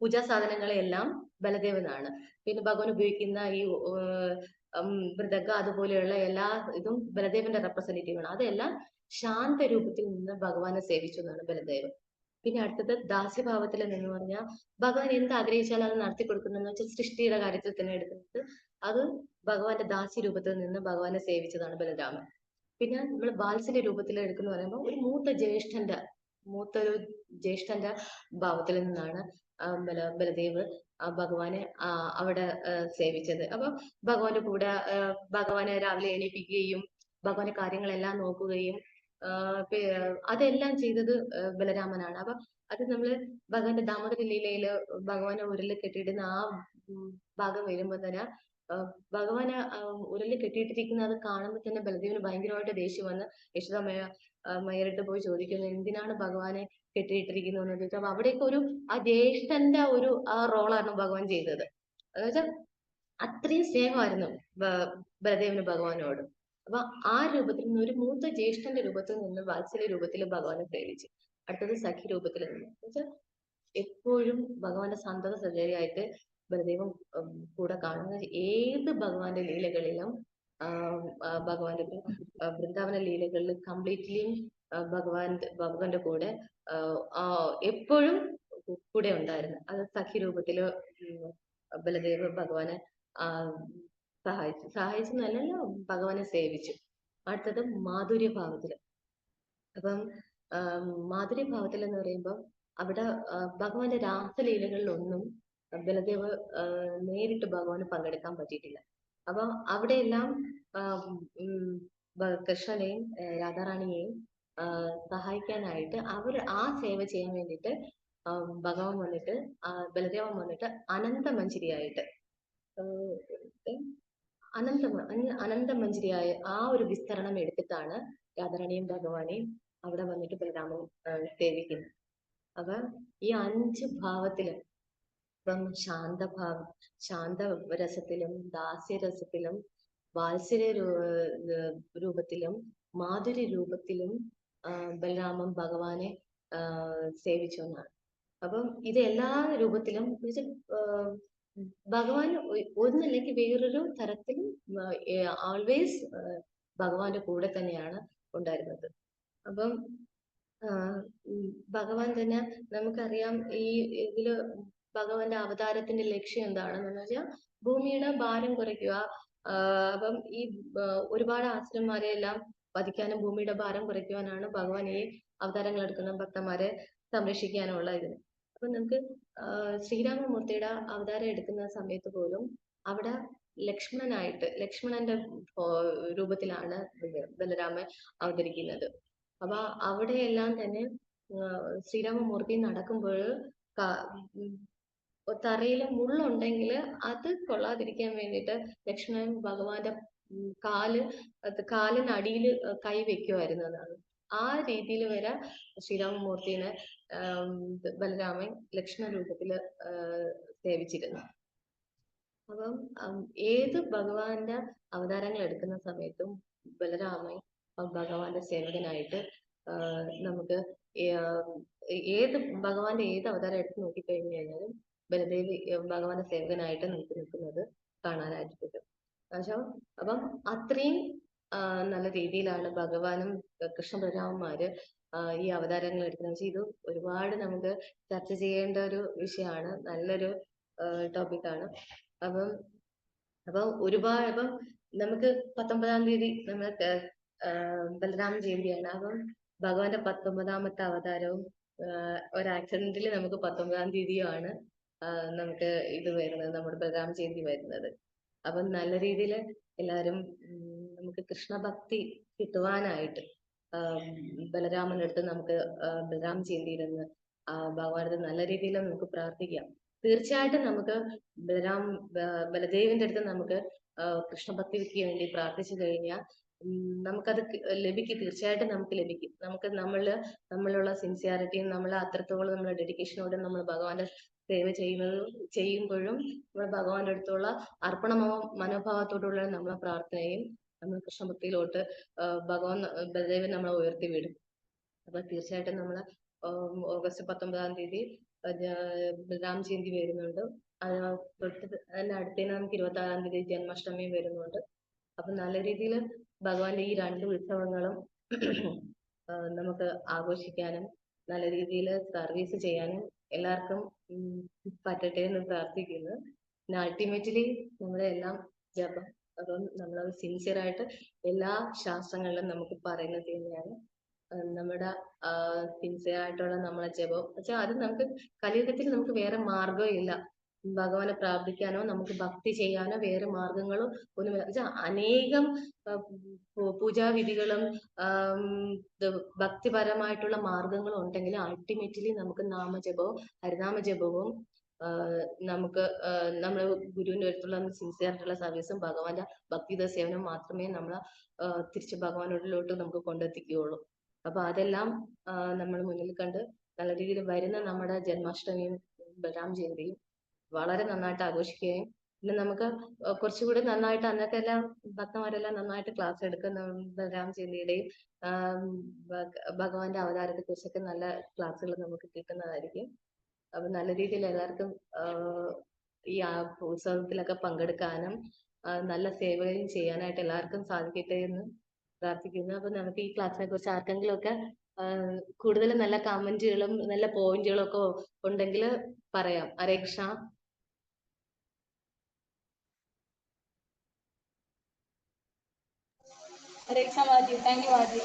പൂജാ സാധനങ്ങളെല്ലാം ബലദേവനാണ്. പിന്നെ ഭഗവാൻ ഉപയോഗിക്കുന്ന ഈ മൃദംഗ അതുപോലെയുള്ള എല്ലാ ഇതും ബലദേവന്റെ റെപ്രസെന്റേറ്റീവ് ആണ്. അതെല്ലാം ശാന്ത രൂപത്തിൽ നിന്ന് ഭഗവാനെ സേവിച്ചു എന്നാണ് ബലദേവൻ. പിന്നെ അടുത്തത് ദാസ്യഭാവത്തിൽ എന്ന് പറഞ്ഞാൽ ഭഗവാൻ എന്ത് ആഗ്രഹിച്ചാലും അത് നടത്തി കൊടുക്കുന്നതെന്ന് വെച്ചാൽ സൃഷ്ടിയുടെ കാര്യത്തിൽ തന്നെ എടുക്കുന്നത്, അത് ഭഗവാന്റെ ദാസ്യ രൂപത്തിൽ നിന്ന് ഭഗവാനെ സേവിച്ചതാണ് ബലരാമൻ. പിന്നെ നമ്മൾ വാത്സല്യ രൂപത്തിൽ എടുക്കുന്ന പറയുമ്പോൾ ഒരു മൂത്തൊരു ജ്യേഷ്ഠന്റെ ഭാവത്തിൽ നിന്നാണ് ബലദേവ് ഭഗവാനെ അവിടെ സേവിച്ചത്. അപ്പൊ ഭഗവാന്റെ കൂടെ ഭഗവാനെ രാവിലെ എണീപ്പിക്കുകയും ഭഗവാന്റെ കാര്യങ്ങളെല്ലാം നോക്കുകയും അതെല്ലാം ചെയ്തത് ബലരാമനാണ്. അപ്പൊ അത് നമ്മള് ഭഗവാന്റെ ദാമോദര ലീലയില് ഭഗവാനെ ഉരുളിൽ കെട്ടിയിടുന്ന ആ ഭാഗം വരുമ്പോ തന്നെ ഭഗവാന് ഉരുളിൽ കെട്ടിയിട്ടിരിക്കുന്ന അത് കാണുമ്പോൾ തന്നെ ബലദേവന് ഭയങ്കരമായിട്ട് ദേഷ്യം വന്ന് മയറിട്ട് പോയി ചോദിക്കുന്നു, എന്തിനാണ് ഭഗവാനെ കെട്ടിയിട്ടിരിക്കുന്നു എന്ന് ചോദിച്ചു. അപ്പൊ അവിടെയൊക്കെ ഒരു ആ ജ്യേഷ്ഠന്റെ ഒരു ആ റോളാണ് ഭഗവാൻ ചെയ്തത്. അതായത് അത്രയും സ്നേഹമായിരുന്നു ബലദേവന് ഭഗവാനോട്. അപ്പൊ ആ രൂപത്തിൽ നിന്ന് ഒരു മൂത്ത ജ്യേഷ്ഠന്റെ രൂപത്തിൽ നിന്ന് വാത്സല്യ രൂപത്തിൽ ഭഗവാനെ സേവിച്ചു. അടുത്തത് സഖി രൂപത്തിൽ നിന്ന് വെച്ചാൽ എപ്പോഴും ഭഗവാന്റെ സന്തത സഹചാരിയായിട്ട് ബലദേവൻ കൂടെ കാണുന്ന ഏത് ഭഗവാന്റെ ലീലകളിലും ഭഗവാന്റെ വൃന്ദാവന ലീലകളിൽ കംപ്ലീറ്റ്ലി ഭഗവാന്റെ കൂടെ എപ്പോഴും കൂടെ ഉണ്ടായിരുന്നു. അത് സഖി രൂപത്തില് ബലദേവ് ഭഗവാനെ സഹായിച്ചെന്നല്ല, ഭഗവാനെ സേവിച്ചു. അടുത്തത് മാധുര്യഭാവത്തില്. അപ്പം മാധുര്യഭാവത്തിൽ എന്ന് പറയുമ്പോൾ അവിടെ ഭഗവാന്റെ രാസലീലകളിലൊന്നും ബലദേവ് നേരിട്ട് ഭഗവാന് പങ്കെടുക്കാൻ പറ്റിയിട്ടില്ല. അപ്പൊ അവിടെയെല്ലാം കൃഷ്ണനെയും രാധാറാണിയെയും സഹായിക്കാനായിട്ട് ആ സേവ ചെയ്യാൻ വേണ്ടിയിട്ട് ഭഗവാൻ വന്നിട്ട് ബലദേവൻ വന്നിട്ട് അനന്തമഞ്ജരിയായിട്ട് അനന്തമഞ്ജരിയായ ആ ഒരു വിസ്തരണം എടുത്തിട്ടാണ് രാധാറാണിയും ഭഗവാനെയും അവിടെ വന്നിട്ട് ബലരാമൻ സേവിക്കുന്നത്. അപ്പൊ ഈ 5 ഭാവത്തിലും ഇപ്പം ശാന്തരസത്തിലും ദാസ്യരസത്തിലും വാത്സല്യ രൂപത്തിലും മാധുര്യ രൂപത്തിലും ബലരാമൻ ഭഗവാനെ സേവിച്ചു എന്നാണ്. അപ്പം ഇത് എല്ലാ രൂപത്തിലും ഭഗവാൻ ഒന്നല്ലെങ്കിൽ വേറൊരു തരത്തിലും ആൾവേസ് ഭഗവാന്റെ കൂടെ തന്നെയാണ് ഉണ്ടായിരുന്നത്. അപ്പം ഭഗവാൻ തന്നെ നമുക്കറിയാം, ഈ ഇതില് ഭഗവാന്റെ അവതാരത്തിന്റെ ലക്ഷ്യം എന്താണെന്ന് വെച്ചാൽ ഭൂമിയുടെ ഭാരം കുറയ്ക്കുക. അപ്പം ഈ ഒരുപാട് ആശ്രമന്മാരെ എല്ലാം വധിക്കാനും ഭൂമിയുടെ ഭാരം കുറയ്ക്കുവാനാണ് ഭഗവാൻ ഈ അവതാരങ്ങൾ എടുക്കുന്ന ഭക്തന്മാരെ സംരക്ഷിക്കാനുള്ള ഇതിന്. അപ്പൊ നമുക്ക് ശ്രീരാമമൂർത്തിയുടെ അവതാരം എടുക്കുന്ന സമയത്ത് പോലും അവിടെ ലക്ഷ്മണന്റെ രൂപത്തിലാണ് ബലരാമൻ അവതരിക്കുന്നത്. അപ്പൊ അവിടെയെല്ലാം തന്നെ ശ്രീരാമമൂർത്തി നടക്കുമ്പോൾ തറയിൽ മുള്ളുണ്ടെങ്കിൽ അത് കൊള്ളാതിരിക്കാൻ വേണ്ടിയിട്ട് ലക്ഷ്മണൻ ഭഗവാന്റെ കാലിനടിയിൽ കൈ വെക്കുമായിരുന്നു എന്നാണ്. ആ രീതിയിൽ വരെ ശ്രീരാമമൂർത്തിനെ ബലരാമൻ ലക്ഷ്മണ രൂപത്തില് സേവിച്ചിരുന്നു. അപ്പം ഏത് ഭഗവാന്റെ അവതാരങ്ങൾ എടുക്കുന്ന സമയത്തും ബലരാമൻ ഭഗവാന്റെ സേവകനായിട്ട് നമുക്ക് ഏത് ഭഗവാന്റെ ഏത് അവതാരം എടുത്ത് നോക്കിക്കഴിഞ്ഞു കഴിഞ്ഞാലും ബലദേവി ഭഗവാന്റെ സേവകനായിട്ട് നമുക്ക് നിൽക്കുന്നത് കാണാനായിട്ട് പറ്റും. പക്ഷെ അപ്പം അത്രയും നല്ല രീതിയിലാണ് ഭഗവാനും കൃഷ്ണ ബലരാമന്മാര് ഈ അവതാരങ്ങൾ എടുക്കുന്നത്. ഇത് ഒരുപാട് നമുക്ക് ചർച്ച ചെയ്യേണ്ട ഒരു വിഷയമാണ്, നല്ലൊരു ടോപ്പിക്കാണ്. അപ്പം ഒരുപാട് നമുക്ക് 19-ാം തീയതി നമ്മൾ ബലരാമ ജയന്തിയാണ്. അപ്പം ഭഗവാന്റെ 19-ാമത്തെ അവതാരവും ഒരു ആക്സിഡന്റിൽ നമുക്ക് 19-ാം തീയതിയാണ് നമുക്ക് ഇത് വരുന്നത്, നമ്മുടെ ബലരാമ ജയന്തി വരുന്നത്. അപ്പം നല്ല രീതിയിൽ എല്ലാവരും നമുക്ക് കൃഷ്ണഭക്തി കിട്ടുവാനായിട്ട് ബലരാമന്റെ അടുത്ത് നമുക്ക് ബലരാമ ജയന്തിയിലെന്ന് ഭഗവാനത് നല്ല രീതിയിൽ നമുക്ക് പ്രാർത്ഥിക്കാം. തീർച്ചയായിട്ടും നമുക്ക് ബലദേവിന്റെ അടുത്ത് നമുക്ക് കൃഷ്ണഭക്തിക്ക് വേണ്ടി പ്രാർത്ഥിച്ചു കഴിഞ്ഞാൽ നമുക്കത് ലഭിക്കും, തീർച്ചയായിട്ടും നമുക്ക് ലഭിക്കും. നമുക്ക് നമ്മളുള്ള സിൻസിയാരിറ്റിയും നമ്മളെ അത്രത്തോളം നമ്മളെ ഡെഡിക്കേഷനോടെ നമ്മൾ ഭഗവാന്റെ സേവ ചെയ്യുമ്പോഴും നമ്മൾ ഭഗവാന്റെ അടുത്തുള്ള അർപ്പണ മനോഭാവത്തോടുള്ള നമ്മളെ പ്രാർത്ഥനയും നമ്മൾ കൃഷ്ണഭക്തിയിലോട്ട് ഭഗവാൻ ബലദേവൻ നമ്മളെ ഉയർത്തി വിടും. അപ്പൊ തീർച്ചയായിട്ടും നമ്മള് ഓഗസ്റ്റ് 19-ാം തീയതി ബലരാമ ജയന്തി വരുന്നുണ്ട്. അതിന്റെ അടുത്തന്നെ നമുക്ക് 26-ാം തീയതി ജന്മാഷ്ടമി വരുന്നുണ്ട്. അപ്പൊ നല്ല രീതിയിൽ ഭഗവാന്റെ ഈ 2 ഉത്സവങ്ങളും നമുക്ക് ആഘോഷിക്കാനും നല്ല രീതിയിൽ സർവീസ് ചെയ്യാനും എല്ലാവർക്കും പറ്റട്ടെ എന്ന് പ്രാർത്ഥിക്കുന്നു. പിന്നെ അൾട്ടിമേറ്റ്ലി നമ്മുടെ എല്ലാം ജപം, അപ്പം നമ്മൾ സിൻസിയറായിട്ട് എല്ലാ ശാസ്ത്രങ്ങളിലും നമുക്ക് പറയുന്നത് തന്നെയാണ് നമ്മുടെ സിൻസിയർ ആയിട്ടുള്ള നമ്മളെ ജപം. പക്ഷെ അത് നമുക്ക് കലിയുഗത്തിൽ നമുക്ക് വേറെ മാർഗം ഇല്ല. ഭഗവാനെ പ്രാർത്ഥിക്കാനോ നമുക്ക് ഭക്തി ചെയ്യാനോ വേറെ മാർഗങ്ങളും ഒന്നും. അനേകം പൂജാവിധികളും ഭക്തിപരമായിട്ടുള്ള മാർഗങ്ങളും ഉണ്ടെങ്കിലും അൾട്ടിമേറ്റ്ലി നമുക്ക് നാമജപവും ഹരിനാമജപവും നമുക്ക് നമ്മളെ ഗുരുവിന്റെ അടുത്തുള്ള സിൻസിയർ ആയിട്ടുള്ള സർവീസും ഭഗവാന്റെ ഭക്തിയുത സേവനം മാത്രമേ നമ്മളെ തിരിച്ച് ഭഗവാനോടിലോട്ട് നമുക്ക് കൊണ്ടെത്തിക്കുകയുള്ളൂ. അപ്പൊ അതെല്ലാം നമ്മൾ മുന്നിൽ കണ്ട് നല്ല രീതിയിൽ വരുന്ന നമ്മുടെ ജന്മാഷ്ടമിയും ബലരാമ ജയന്തിയും വളരെ നന്നായിട്ട് ആഘോഷിക്കുകയും പിന്നെ നമുക്ക് കുറച്ചുകൂടി നന്നായിട്ട് അന്നത്തെ എല്ലാം ഭക്തന്മാരെല്ലാം നന്നായിട്ട് ക്ലാസ് എടുക്കുന്ന ബലരാമ ജയന്തിയുടെയും ഭഗവാന്റെ അവതാരത്തെ കുറിച്ചൊക്കെ നല്ല ക്ലാസ്സുകൾ നമുക്ക് കിട്ടുന്നതായിരിക്കും. അപ്പൊ നല്ല രീതിയിൽ എല്ലാവർക്കും ഈ ഉത്സവത്തിലൊക്കെ പങ്കെടുക്കാനും നല്ല സേവയും ചെയ്യാനായിട്ട് എല്ലാവർക്കും സാധിക്കട്ടെ എന്ന് പ്രാർത്ഥിക്കുന്നു. അപ്പൊ നമുക്ക് ഈ ക്ലാസ്സിനെ കുറിച്ച് ആർക്കെങ്കിലും ഒക്കെ കൂടുതൽ നല്ല കമന്റുകളും നല്ല പോയിന്റുകളും ഒക്കെ ഉണ്ടെങ്കിൽ പറയാം. ഹരേ കൃഷ്ണ. ഹരേ കൃഷ്ണ മാതാജി, താങ്ക് യു മാതാജി.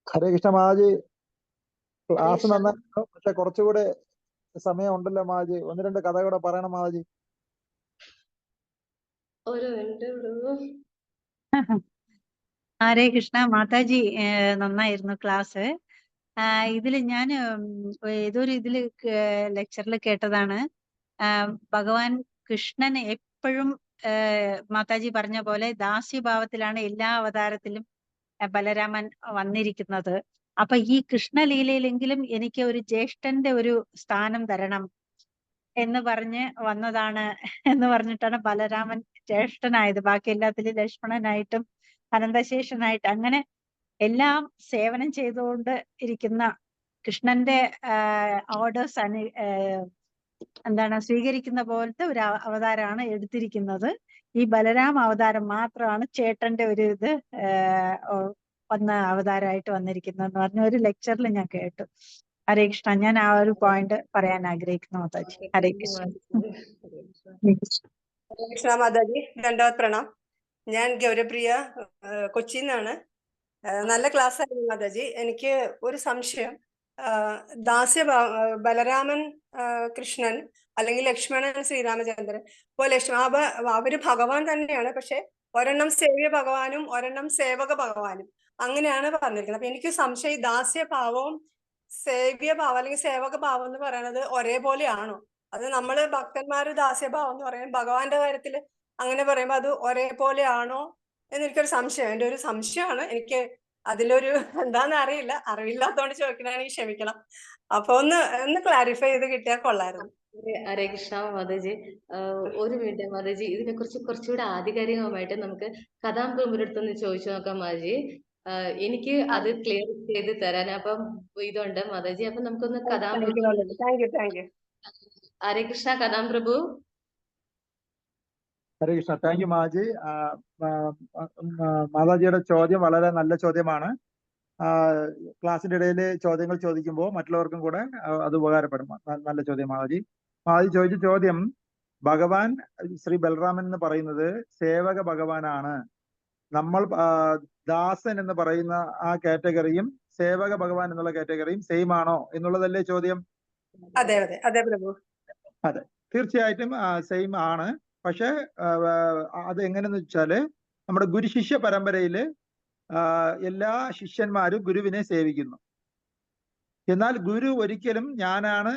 ഹരേ കൃഷ്ണ മാതാജി, ക്ലാസ് നന്നായിരുന്നു. പക്ഷെ കുറച്ചുകൂടെ സമയം ഉണ്ടല്ലോ മാതാജി, 1-2 കഥ കൂടെ പറയണം മാതാജി. ഹരേ കൃഷ്ണ മാതാജി, നന്നായിരുന്നു ക്ലാസ്. ഇതില് ഞാൻ ഏതൊരു ഇതില് ലെക്ചറിൽ കേട്ടതാണ്, ഭഗവാൻ കൃഷ്ണൻ എപ്പോഴും മാതാജി പറഞ്ഞ പോലെ ദാസ്യഭാവത്തിലാണ് എല്ലാ അവതാരത്തിലും ബലരാമൻ വന്നിരിക്കുന്നത്. അപ്പൊ ഈ കൃഷ്ണലീലയിലെങ്കിലും എനിക്ക് ഒരു ജ്യേഷ്ഠന്റെ ഒരു സ്ഥാനം തരണം എന്ന് പറഞ്ഞ് വന്നതാണ് എന്ന് പറഞ്ഞിട്ടാണ് ബലരാമൻ ജ്യേഷ്ഠനായത്. ബാക്കി എല്ലാത്തിലും ലക്ഷ്മണനായിട്ടും അനന്തശേഷനായിട്ട് അങ്ങനെ എല്ലാം സേവനം ചെയ്തുകൊണ്ട് ഇരിക്കുന്ന കൃഷ്ണന്റെ ഓർഡേഴ്സ് സ്വീകരിക്കുന്ന പോലത്തെ ഒരു അവതാരമാണ് എടുത്തിരിക്കുന്നത്. ഈ ബലരാമ അവതാരം മാത്രമാണ് ചേട്ടന്റെ ഒരു ഇത് വന്ന അവതാരമായിട്ട് വന്നിരിക്കുന്നതെന്ന് പറഞ്ഞ ഒരു ലെക്ചറിൽ ഞാൻ കേട്ടു. ഹരേ കൃഷ്ണ, ഞാൻ ആ ഒരു പോയിന്റ് പറയാൻ ആഗ്രഹിക്കുന്നു മാതാജി. ഹരേ കൃഷ്ണ. ഹരേ കൃഷ്ണ മാതാജി, ദണ്ഡവത് പ്രണാം. ഞാൻ ഗൗരപ്രിയ, കൊച്ചിന്നാണ്. നല്ല ക്ലാസ് ആയിരുന്നു മാതാജി. എനിക്ക് ഒരു സംശയം, ബലരാമൻ കൃഷ്ണൻ അല്ലെങ്കിൽ ലക്ഷ്മണൻ ശ്രീരാമചന്ദ്രൻ ഇപ്പോൾ അവര് ഭഗവാൻ തന്നെയാണ്. പക്ഷെ ഒരെണ്ണം സേവ്യ ഭഗവാനും ഒരെണ്ണം സേവക ഭഗവാനും അങ്ങനെയാണ് പറഞ്ഞിരിക്കുന്നത്. അപ്പൊ എനിക്ക് സംശയം, ദാസ്യഭാവവും സേവ്യഭാവം അല്ലെങ്കിൽ സേവക ഭാവം എന്ന് പറയുന്നത് ഒരേപോലെയാണോ? അത് നമ്മള് ഭക്തന്മാര് ദാസ്യഭാവം എന്ന് പറയും, ഭഗവാന്റെ കാര്യത്തിൽ അങ്ങനെ പറയുമ്പോൾ അത് ഒരേപോലെയാണോ എന്നെനിക്കൊരു സംശയം. എൻ്റെ ഒരു സംശയമാണ്. എനിക്ക് അതിലൊരു എന്താന്ന് അറിയില്ല, അറിവില്ലാത്തതുകൊണ്ട് ചോദിക്കണമെങ്കിൽ ക്ഷമിക്കണം. അപ്പൊ ഒന്ന് ക്ലാരിഫൈ ചെയ്ത് കിട്ടിയാൽ കൊള്ളായിരുന്നു. ഹരേ കൃഷ്ണ മാതാജി. ഒരു മിനിറ്റ് മാതാജി, ഇതിനെക്കുറിച്ച് കുറച്ചുകൂടെ ആധികാരികമായിട്ട് നമുക്ക് കഥാപ്രഭുവിന്റെ അടുത്തൊന്ന് ചോദിച്ചു നോക്കാം മാതാജി. എനിക്ക് അത് ക്ലിയർ ചെയ്ത് തരാൻ അപ്പം ഇതുണ്ട് മാതാജി. അപ്പൊ നമുക്കൊന്ന് താങ്ക് യു മാതാജി. Thank you. ഹരേ കൃഷ്ണ കഥാപ്രഭു. ഹരേ കൃഷ്ണ. താങ്ക് യു മാതാജി. മാതാജിയുടെ ചോദ്യം വളരെ നല്ല ചോദ്യമാണ്. ക്ലാസ്സിന്റെ ഇടയിൽ ചോദ്യങ്ങൾ ചോദിക്കുമ്പോൾ മറ്റുള്ളവർക്കും കൂടെ അത് ഉപകാരപ്പെടും. നല്ല ചോദ്യം മാതാജി. മാതാജി ചോദിച്ച ചോദ്യം, ഭഗവാൻ ശ്രീ ബലറാമൻ എന്ന് പറയുന്നത് സേവക ഭഗവാനാണ്. നമ്മൾ ദാസൻ എന്ന് പറയുന്ന ആ കാറ്റഗറിയും സേവക ഭഗവാൻ എന്നുള്ള കാറ്റഗറിയും സെയിം ആണോ എന്നുള്ളതല്ലേ ചോദ്യം? അതെ അതെ അതെ പ്രഭു. അതെ, തീർച്ചയായിട്ടും സെയിം ആണ്. പക്ഷെ അത് എങ്ങനെയെന്ന് വെച്ചാല് നമ്മുടെ ഗുരുശിഷ്യ പരമ്പരയില് എല്ലാ ശിഷ്യന്മാരും ഗുരുവിനെ സേവിക്കുന്നു. എന്നാൽ ഗുരു ഒരിക്കലും ഞാനാണ്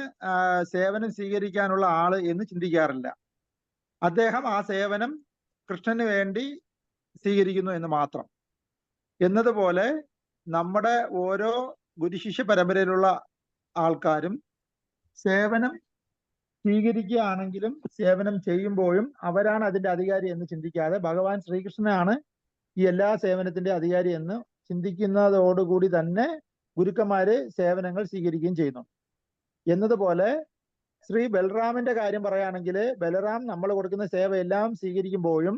സേവനം സ്വീകരിക്കാനുള്ള ആള് എന്ന് ചിന്തിക്കാറില്ല. അദ്ദേഹം ആ സേവനം കൃഷ്ണന് വേണ്ടി സ്വീകരിക്കുന്നു എന്ന് മാത്രം. എന്നതുപോലെ നമ്മുടെ ഓരോ ഗുരുശിഷ്യ പരമ്പരയിലുള്ള ആൾക്കാരും സേവനം സ്വീകരിക്കുകയാണെങ്കിലും സേവനം ചെയ്യുമ്പോഴും അവരാണ് അതിന്റെ അധികാരി എന്ന് ചിന്തിക്കാതെ ഭഗവാൻ ശ്രീകൃഷ്ണനാണ് ഈ എല്ലാ സേവനത്തിന്റെ അധികാരി എന്ന് ചിന്തിക്കുന്നതോടുകൂടി തന്നെ ഗുരുക്കന്മാര് സേവനങ്ങൾ സ്വീകരിക്കുകയും ചെയ്യുന്നു. എന്നതുപോലെ ശ്രീ ബലറാമിന്റെ കാര്യം പറയുകയാണെങ്കിൽ ബലറാം നമ്മൾ കൊടുക്കുന്ന സേവയെല്ലാം സ്വീകരിക്കുമ്പോഴും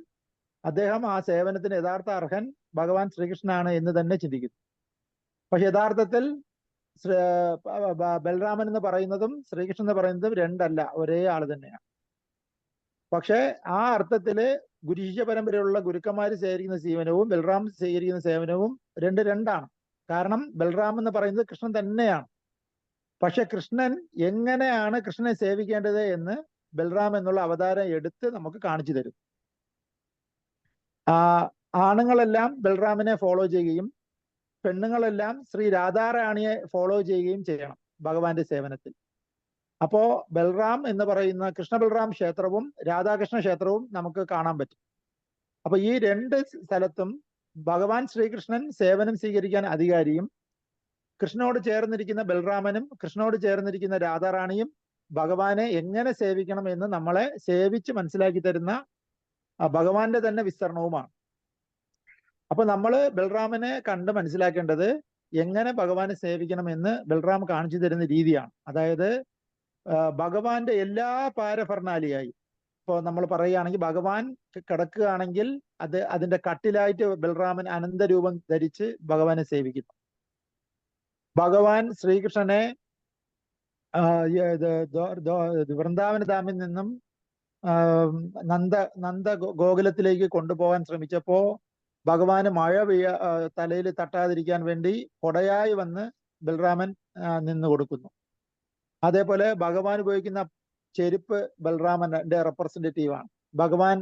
അദ്ദേഹം ആ സേവനത്തിന് യഥാർത്ഥ അർഹൻ ഭഗവാൻ ശ്രീകൃഷ്ണനാണ് എന്ന് തന്നെ ചിന്തിക്കുന്നു. പക്ഷെ യഥാർത്ഥത്തിൽ ബലറാമൻ എന്ന് പറയുന്നതും ശ്രീകൃഷ്ണൻ എന്ന് പറയുന്നതും രണ്ടല്ല, ഒരേ ആള് തന്നെയാണ്. പക്ഷെ ആ അർത്ഥത്തില് ഗുരുശിഷ്യ പരമ്പരയിലുള്ള ഗുരുക്കന്മാര് സ്വീകരിക്കുന്ന സേവനവും ബലറാം സ്വീകരിക്കുന്ന സേവനവും രണ്ടാണ്. കാരണം ബലറാം എന്ന് പറയുന്നത് കൃഷ്ണൻ തന്നെയാണ്. പക്ഷെ കൃഷ്ണൻ എങ്ങനെയാണ് കൃഷ്ണനെ സേവിക്കേണ്ടത് എന്ന് ബലറാം എന്നുള്ള അവതാരം എടുത്ത് നമുക്ക് കാണിച്ചു തരും. ആണുങ്ങളെല്ലാം ബലറാമിനെ ഫോളോ ചെയ്യുകയും പെണ്ണുങ്ങളെല്ലാം ശ്രീ രാധാറാണിയെ ഫോളോ ചെയ്യുകയും ചെയ്യണം ഭഗവാന്റെ സേവനത്തിൽ. അപ്പോ ബലറാം എന്ന് പറയുന്ന കൃഷ്ണ ബലറാം ക്ഷേത്രവും രാധാകൃഷ്ണ ക്ഷേത്രവും നമുക്ക് കാണാൻ പറ്റും. അപ്പൊ ഈ രണ്ട് സ്ഥലത്തും ഭഗവാൻ ശ്രീകൃഷ്ണൻ സേവനം സ്വീകരിക്കാൻ അധികാരിയും കൃഷ്ണനോട് ചേർന്നിരിക്കുന്ന ബലറാമനും കൃഷ്ണനോട് ചേർന്നിരിക്കുന്ന രാധാറാണിയും ഭഗവാനെ എങ്ങനെ സേവിക്കണം എന്ന് നമ്മളെ സേവിച്ച് മനസ്സിലാക്കി തരുന്ന ഭഗവാന്റെ തന്നെ വിസ്തരണവുമാണ്. അപ്പൊ നമ്മള് ബലറാമനെ കണ്ട് മനസ്സിലാക്കേണ്ടത് എങ്ങനെ ഭഗവാനെ സേവിക്കണമെന്ന് ബലറാം കാണിച്ചു തരുന്ന രീതിയാണ്. അതായത് ഭഗവാന്റെ എല്ലാ പാരഫർണാലിയായി ഇപ്പോൾ നമ്മൾ പറയുകയാണെങ്കിൽ ഭഗവാൻ കിടക്കുകയാണെങ്കിൽ അതിന്റെ കട്ടിലായിട്ട് ബലറാമൻ അനന്തരൂപം ധരിച്ച് ഭഗവാനെ സേവിക്കുന്നു. ഭഗവാൻ ശ്രീകൃഷ്ണനെ വൃന്ദാവന ധാമിൽ നിന്നും നന്ദ ഗോകുലത്തിലേക്ക് കൊണ്ടുപോകാൻ ശ്രമിച്ചപ്പോ ഭഗവാന് മഴ തലയിൽ തട്ടാതിരിക്കാൻ വേണ്ടി കൊടയായി വന്ന് ബലറാമൻ നിന്ന് കൊടുക്കുന്നു. അതേപോലെ ഭഗവാൻ ഉപയോഗിക്കുന്ന ചെരുപ്പ് ബലറാമന്റെ റെപ്രസെന്റേറ്റീവാണ്. ഭഗവാൻ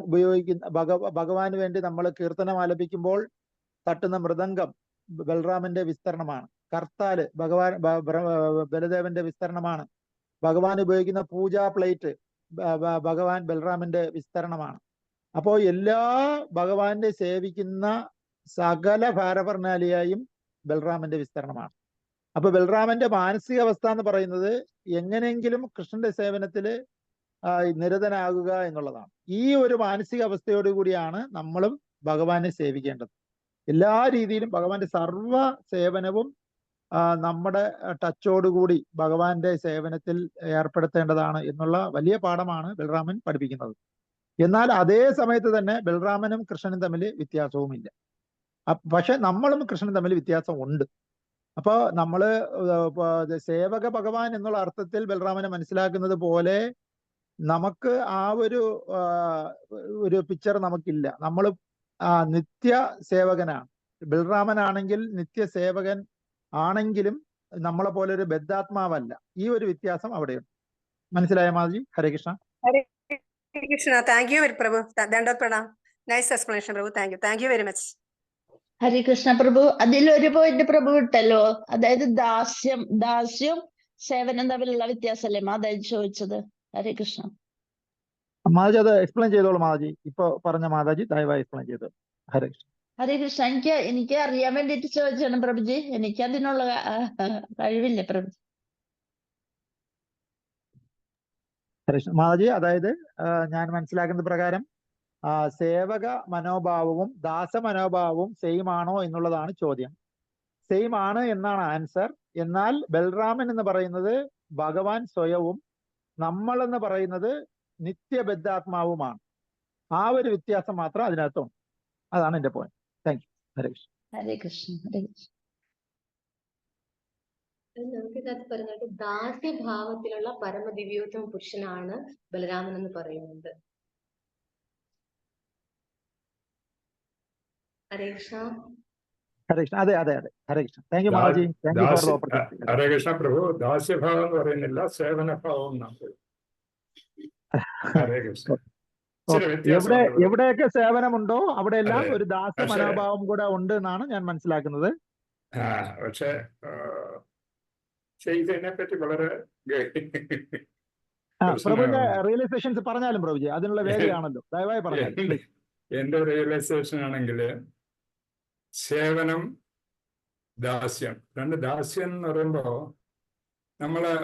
ഭഗവാന് വേണ്ടി നമ്മൾ കീർത്തനം ആലപിക്കുമ്പോൾ തട്ടുന്ന മൃദംഗം ബലറാമന്റെ വിസ്തരണമാണ്. കർത്താല് ബലദേവന്റെ വിസ്തരണമാണ്. ഭഗവാൻ ഉപയോഗിക്കുന്ന പൂജാ പ്ലേറ്റ് ഭഗവാൻ ബലറാമന്റെ വിസ്തരണമാണ്. അപ്പോൾ എല്ലാ ഭഗവാന്റെ സേവിക്കുന്ന സകല ഭാരപർണാലിയായും ബലറാമന്റെ വിസ്തരണമാണ്. അപ്പൊ ബലറാമന്റെ മാനസികാവസ്ഥ എന്ന് പറയുന്നത് എങ്ങനെയെങ്കിലും കൃഷ്ണന്റെ സേവനത്തില് നിരതനാകുക എന്നുള്ളതാണ്. ഈ ഒരു മാനസികാവസ്ഥയോടുകൂടിയാണ് നമ്മളും ഭഗവാനെ സേവിക്കേണ്ടത്. എല്ലാ രീതിയിലും ഭഗവാന്റെ സർവ സേവനവും നമ്മുടെ ടച്ചോടുകൂടി ഭഗവാന്റെ സേവനത്തിൽ ഏർപ്പെടുത്തേണ്ടതാണ് എന്നുള്ള വലിയ പാഠമാണ് ബലറാമൻ പഠിപ്പിക്കുന്നത്. എന്നാൽ അതേ സമയത്ത് തന്നെ ബലറാമനും കൃഷ്ണനും തമ്മിൽ വ്യത്യാസവുമില്ല. പക്ഷെ നമ്മളും കൃഷ്ണനും തമ്മിൽ വ്യത്യാസം ഉണ്ട്. അപ്പൊ നമ്മള് സേവക ഭഗവാൻ എന്നുള്ള അർത്ഥത്തിൽ ബലറാമനെ മനസ്സിലാക്കുന്നത് പോലെ നമുക്ക് ആ ഒരു പിക്ചർ നമുക്കില്ല. നമ്മൾ നിത്യ സേവകനാണ്. ബലറാമനാണെങ്കിൽ നിത്യ സേവകൻ ആണെങ്കിലും നമ്മളെ പോലെ ഒരു ബദ്ധാത്മാവല്ല. ഈ ഒരു വ്യത്യാസം അവിടെയുണ്ട്. മനസ്സിലായ മാതാജി? ഹരേ കൃഷ്ണ. ഹരേ കൃഷ്ണ. താങ്ക് യു പ്രഭു. ദണ്ഡോത്പ്രണാം. നൈസ് എക്സ്പ്ലനേഷൻ പ്രഭു. Thank you very much. Harikrishna പ്രഭു, അതിലൊരു പോയിന്റ് പ്രഭു വിട്ടല്ലോ. അതായത് ദാസ്യം സേവനം തമ്മിലുള്ള വ്യത്യാസമല്ലേ മാതാജി ചോദിച്ചത്? ഹരികൃഷ്ണ. മാതാജി അത് എക്സ്പ്ലെയിൻ ചെയ്തോളൂ. മാതാജി ഇപ്പൊ പറഞ്ഞ മാതാജി ദയവായി എക്സ്പ്ലെയിൻ ചെയ്തോളൂ. ഹരേ കൃഷ്ണ. ഹരികൃഷ്ണ, എനിക്ക് അറിയാൻ വേണ്ടിയിട്ട് ചോദിച്ചാണ് പ്രഭുജി. എനിക്ക് അതിനുള്ള കഴിവില്ല പ്രഭുജി. ഹരേ കൃഷ്ണ മാതാജി, അതായത് ഞാൻ മനസ്സിലാക്കുന്ന പ്രകാരം സേവക മനോഭാവവും ദാസ മനോഭാവവും സെയിം ആണോ എന്നുള്ളതാണ് ചോദ്യം. സെയിം ആണ് എന്നാണ് ആൻസർ. എന്നാൽ ബൽറാമൻ എന്ന് പറയുന്നത് ഭഗവാൻ സ്വയവും നമ്മൾ എന്ന് പറയുന്നത് നിത്യബദ്ധാത്മാവുമാണ്. ആ ഒരു വ്യത്യാസം മാത്രം അതിനകത്തുണ്ട്. അതാണ് എന്റെ point. Thank you. Hare Krishna. Hare Krishna Hare Krishna. നമുക്ക് ഇതിനകത്ത് പറഞ്ഞിട്ട് ദാസ്യഭാവത്തിലുള്ള പരമദിവ്യോത്തമ പുരുഷനാണ് ബലരാമൻ എന്ന് പറയുന്നത്. ഹരേ കൃഷ്ണ. ഹരേ കൃഷ്ണ. അതെ അതെ അതെ. ഹരേ കൃഷ്ണ. താങ്ക് യു മാതാജി. Thank you for the opportunity. Hare Krishna പ്രഭു. ദാസ്യഭാവം എന്ന് പറയുന്നില്ല, സേവനഭാവം എന്നാണ്. ഹരേ കൃഷ്ണ. എവിടെയൊക്കെ സേവനമുണ്ടോ അവിടെയെല്ലാം ഒരു ദാസ മനോഭാവം കൂടെ ഉണ്ട് എന്നാണ് ഞാൻ മനസ്സിലാക്കുന്നത്. പക്ഷെ ചെയ്തതിനെ പറ്റി വളരെ പ്രഭുവിന്റെ റിയലൈസേഷൻസ് പറഞ്ഞാലും പ്രഭുജി അതിനുള്ള വേദിയാണല്ലോ, ദയവായി പറഞ്ഞാലും. എന്റെ റിയലൈസേഷൻ ആണെങ്കിൽ സേവനം, ദാസ്യം, രണ്ട്. ദാസ്യം എന്ന് പറയുമ്പോ നമ്മള്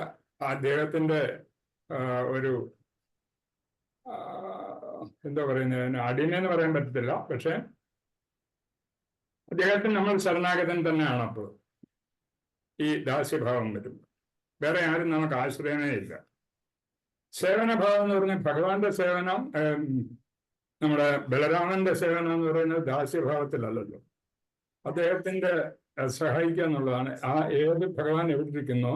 അദ്ദേഹത്തിന്റെ ഒരു എന്താ പറയുന്നത്, അടിമയെന്ന് പറയാൻ പറ്റത്തില്ല. പക്ഷെ അദ്ദേഹത്തിന് നമ്മൾ ശരണാഗതൻ തന്നെയാണ്. അപ്പോൾ ഈ ദാസ്യഭാവം വരും. വേറെ ആരും നമുക്ക് ആശ്രയമേ ഇല്ല. സേവനഭാവം എന്ന് പറഞ്ഞാൽ ഭഗവാന്റെ സേവനം, നമ്മുടെ ബലരാമന്റെ സേവനം എന്ന് പറയുന്നത് ദാസ്യഭാവത്തിലല്ലല്ലോ. അദ്ദേഹത്തിന്റെ സഹായിക്കുക എന്നുള്ളതാണ്. ഏത് ഭഗവാൻ എവിടെ ഇരിക്കുന്നോ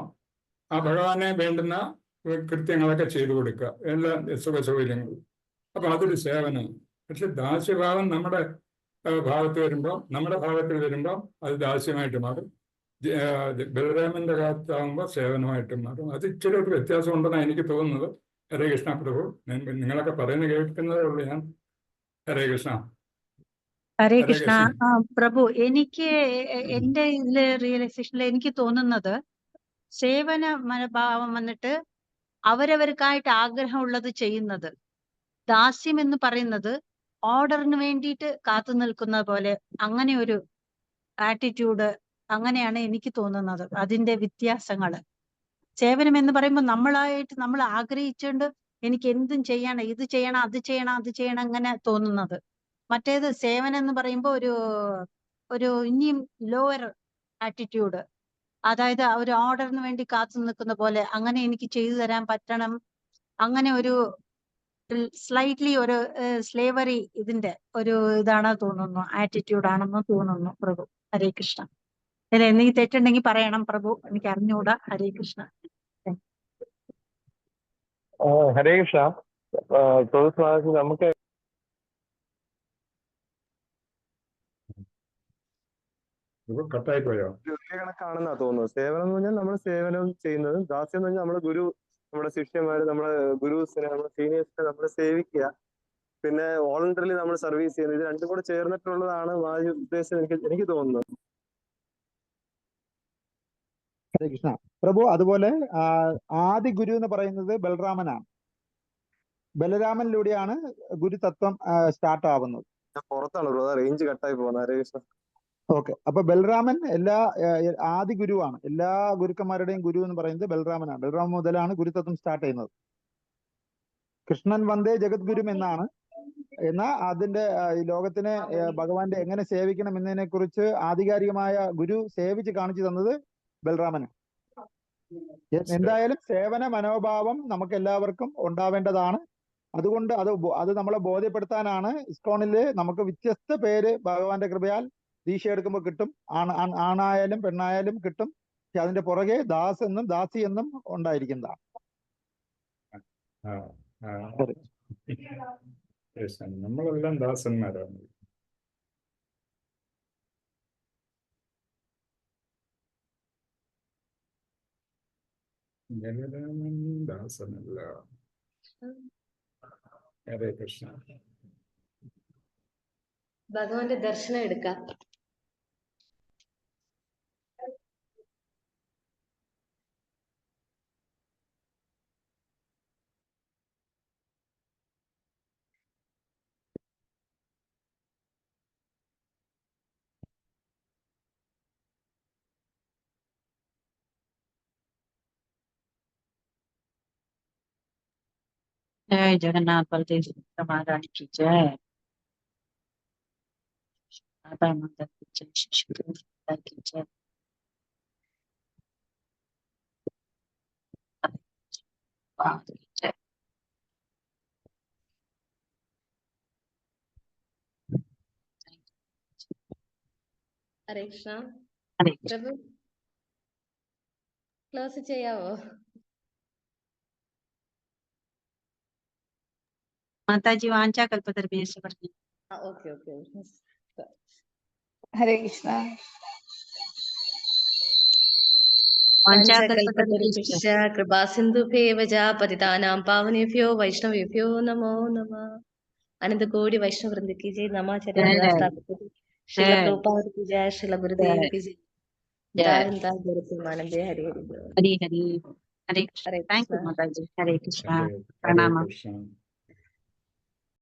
ആ ഭഗവാനെ വേണ്ടുന്ന കൃത്യങ്ങളൊക്കെ ചെയ്തു കൊടുക്കുക, എല്ലാ സുഖസൗകര്യങ്ങളും. അപ്പൊ അതൊരു സേവനം. പക്ഷെ ദാസ്യഭാവം നമ്മുടെ ഭാഗത്ത് വരുമ്പോൾ, നമ്മുടെ ഭാഗത്തിൽ വരുമ്പോൾ അത് ദാസ്യമായിട്ട് മാറും. ബലരാമന്റെ ഭാഗത്താകുമ്പോൾ സേവനമായിട്ട് മാറും. അത് ഇച്ചിരി ഒരു വ്യത്യാസം ഉണ്ടെന്നാണ് എനിക്ക് തോന്നുന്നത്. ഹരേ കൃഷ്ണ പ്രഭു. നിങ്ങളൊക്കെ പറയുന്നത് കേൾക്കുന്നതേ ഉള്ളൂ ഞാൻ. ഹരേ കൃഷ്ണ. ഹരേ കൃഷ്ണ. പ്രഭു, എനിക്ക് എന്റെ ഇതില് റിയലൈസേഷനിൽ എനിക്ക് തോന്നുന്നത് സേവന മനോഭാവം വന്നിട്ട് അവരവർക്കായിട്ട് ആഗ്രഹമുള്ളത് ചെയ്യുന്നത്. ദാസ്യം എന്ന് പറയുന്നത് ഓർഡറിന് വേണ്ടിയിട്ട് കാത്തു നിൽക്കുന്ന പോലെ, അങ്ങനെ ഒരു ആറ്റിറ്റ്യൂഡ്, അങ്ങനെയാണ് എനിക്ക് തോന്നുന്നത്. അതിന്റെ വ്യത്യാസങ്ങള്. സേവനം എന്ന് പറയുമ്പോൾ നമ്മൾ ആഗ്രഹിച്ചുകൊണ്ട് എനിക്ക് എന്തും ചെയ്യണം, ഇത് ചെയ്യണം, അത് ചെയ്യണം, അത് ചെയ്യണം, അങ്ങനെ തോന്നുന്നത്. മറ്റേത് സേവനം എന്ന് പറയുമ്പോൾ ഒരു ഇനിയും ലോവർ ആറ്റിറ്റ്യൂഡ്, അതായത് ഒരു ഓർഡറിന് വേണ്ടി കാത്തു നിൽക്കുന്ന പോലെ, അങ്ങനെ എനിക്ക് ചെയ്തു തരാൻ പറ്റണം, അങ്ങനെ ഒരു സ്ലൈറ്റ്ലി ഒരു സ്ലേവറി ഇതിന്റെ ഒരു ഇതാണ് തോന്നുന്നു, ആറ്റിറ്റ്യൂഡ് ആണെന്ന് തോന്നുന്നു പ്രഭു. ഹരേ കൃഷ്ണ. അല്ല, എന്തെങ്കിലും തെറ്റുണ്ടെങ്കിൽ പറയണം പ്രഭു, എനിക്ക് അറിഞ്ഞുകൂടാ. ഹരേ കൃഷ്ണ. ഹരേ കൃഷ്ണ. നമുക്ക് കട്ടായി പോയോ? കണക്കാണെന്നാ തോന്നുന്നത്. സേവനം എന്ന് പറഞ്ഞാൽ നമ്മൾ സേവനം ചെയ്യുന്നത്, ദാസ്യം എന്ന് പറഞ്ഞാൽ നമ്മുടെ ഗുരു, നമ്മുടെ ശിഷ്യന്മാര്, നമ്മുടെ ഗുരുസിനെ, നമ്മുടെ സീനിയേഴ്സിനെ നമ്മൾ സേവിക്കുക, പിന്നെ വോളണ്ടറിലി നമ്മൾ സർവീസ് ചെയ്യുന്നത്. ഇത് രണ്ടും കൂടെ ചേർന്നിട്ടുള്ളതാണ് ഉദ്ദേശം എനിക്ക് തോന്നുന്നത്. ഹരേ കൃഷ്ണ പ്രഭു. അതുപോലെ ആദി ഗുരു എന്ന് പറയുന്നത് ബലരാമനാണ്. ബലരാമനിലൂടെയാണ് ഗുരുതത്വം സ്റ്റാർട്ട് ആവുന്നത്. പുറത്താണ് ബ്രോ, റേഞ്ച് കട്ടായി പോകുന്നത്. ഹരേ കൃഷ്ണ. ഓക്കെ. അപ്പൊ ബലരാമൻ ആദി ഗുരുവാണ്. എല്ലാ ഗുരുക്കന്മാരുടെയും ഗുരു എന്ന് പറയുന്നത് ബലരാമനാണ്. ബലരാമൻ മുതലാണ് ഗുരുതത്വം സ്റ്റാർട്ട് ചെയ്യുന്നത്. കൃഷ്ണൻ വന്ദേ ജഗദ്ഗുരു എന്നാണ്. എന്നാൽ അതിന്റെ ഈ ലോകത്തിനെ ഭഗവാന്റെ എങ്ങനെ സേവിക്കണം എന്നതിനെ കുറിച്ച് ആധികാരികമായ ഗുരു സേവിച്ച് കാണിച്ചു തന്നത് ബലരാമനാണ്. എന്തായാലും സേവന മനോഭാവം നമുക്ക് എല്ലാവർക്കും ഉണ്ടാവേണ്ടതാണ്. അതുകൊണ്ട് അത് നമ്മളെ ബോധ്യപ്പെടുത്താനാണ് ഇസ്കോണില് നമുക്ക് വ്യത്യസ്ത പേര് ഭഗവാന്റെ കൃപയാൽ ദീക്ഷ എടുക്കുമ്പോൾ കിട്ടും. ആണായാലും പെണ്ണായാലും കിട്ടും. പക്ഷെ അതിന്റെ പുറകെ ദാസ് എന്നും ദാസി എന്നും ഉണ്ടായിരിക്കുന്നതാണ്. നമ്മളെല്ലാം ദാസന്മാരാണ്. ദാസനല്ല. ഹരേ കൃഷ്ണ. ഭഗവാന്റെ ദർശനം എടുക്കാം. जय जगन्नाथ बलदेव सुभद्रा महारानी की जय। माता माता की जय, शिशु माता की जय। माता की जय। ഹരേ കൃഷ്ണ. हरे कृष्ण। പ്രഭു ക്ലോസ് ചെയ്യാവോ? माता जी वांछा कल्पतरुभ्यश्च वर्धन्ते। Okay okay. ഹരേ കൃഷ്ണ. वांछा कल्पतरुभ्यश्च പഞ്ചകൽപതരുഭ്യശ്ച കൃപാസിന്ധുഭ്യേവ ച പതിതാനാം പാവനേഭ്യോ വൈഷ്ണവേഭ്യോ നമോ നമഃ. അനന്തകോടി വൈഷ്ണവ വൃന്ദ की जय. नमाचार्य जय हृदयस्थापक श्रील जय प्रभुपाद की जय. श्रील गुरुदेव जय की जय. जय। दाविंदा गुरुप्रेमानंदे हरि हरि बोल. हरि हरि हरे कृष्ण। हरे थैंक यू कृष्ण. माता जी। हरे कृष्ण। हरे प्रणाम। कृष्ण.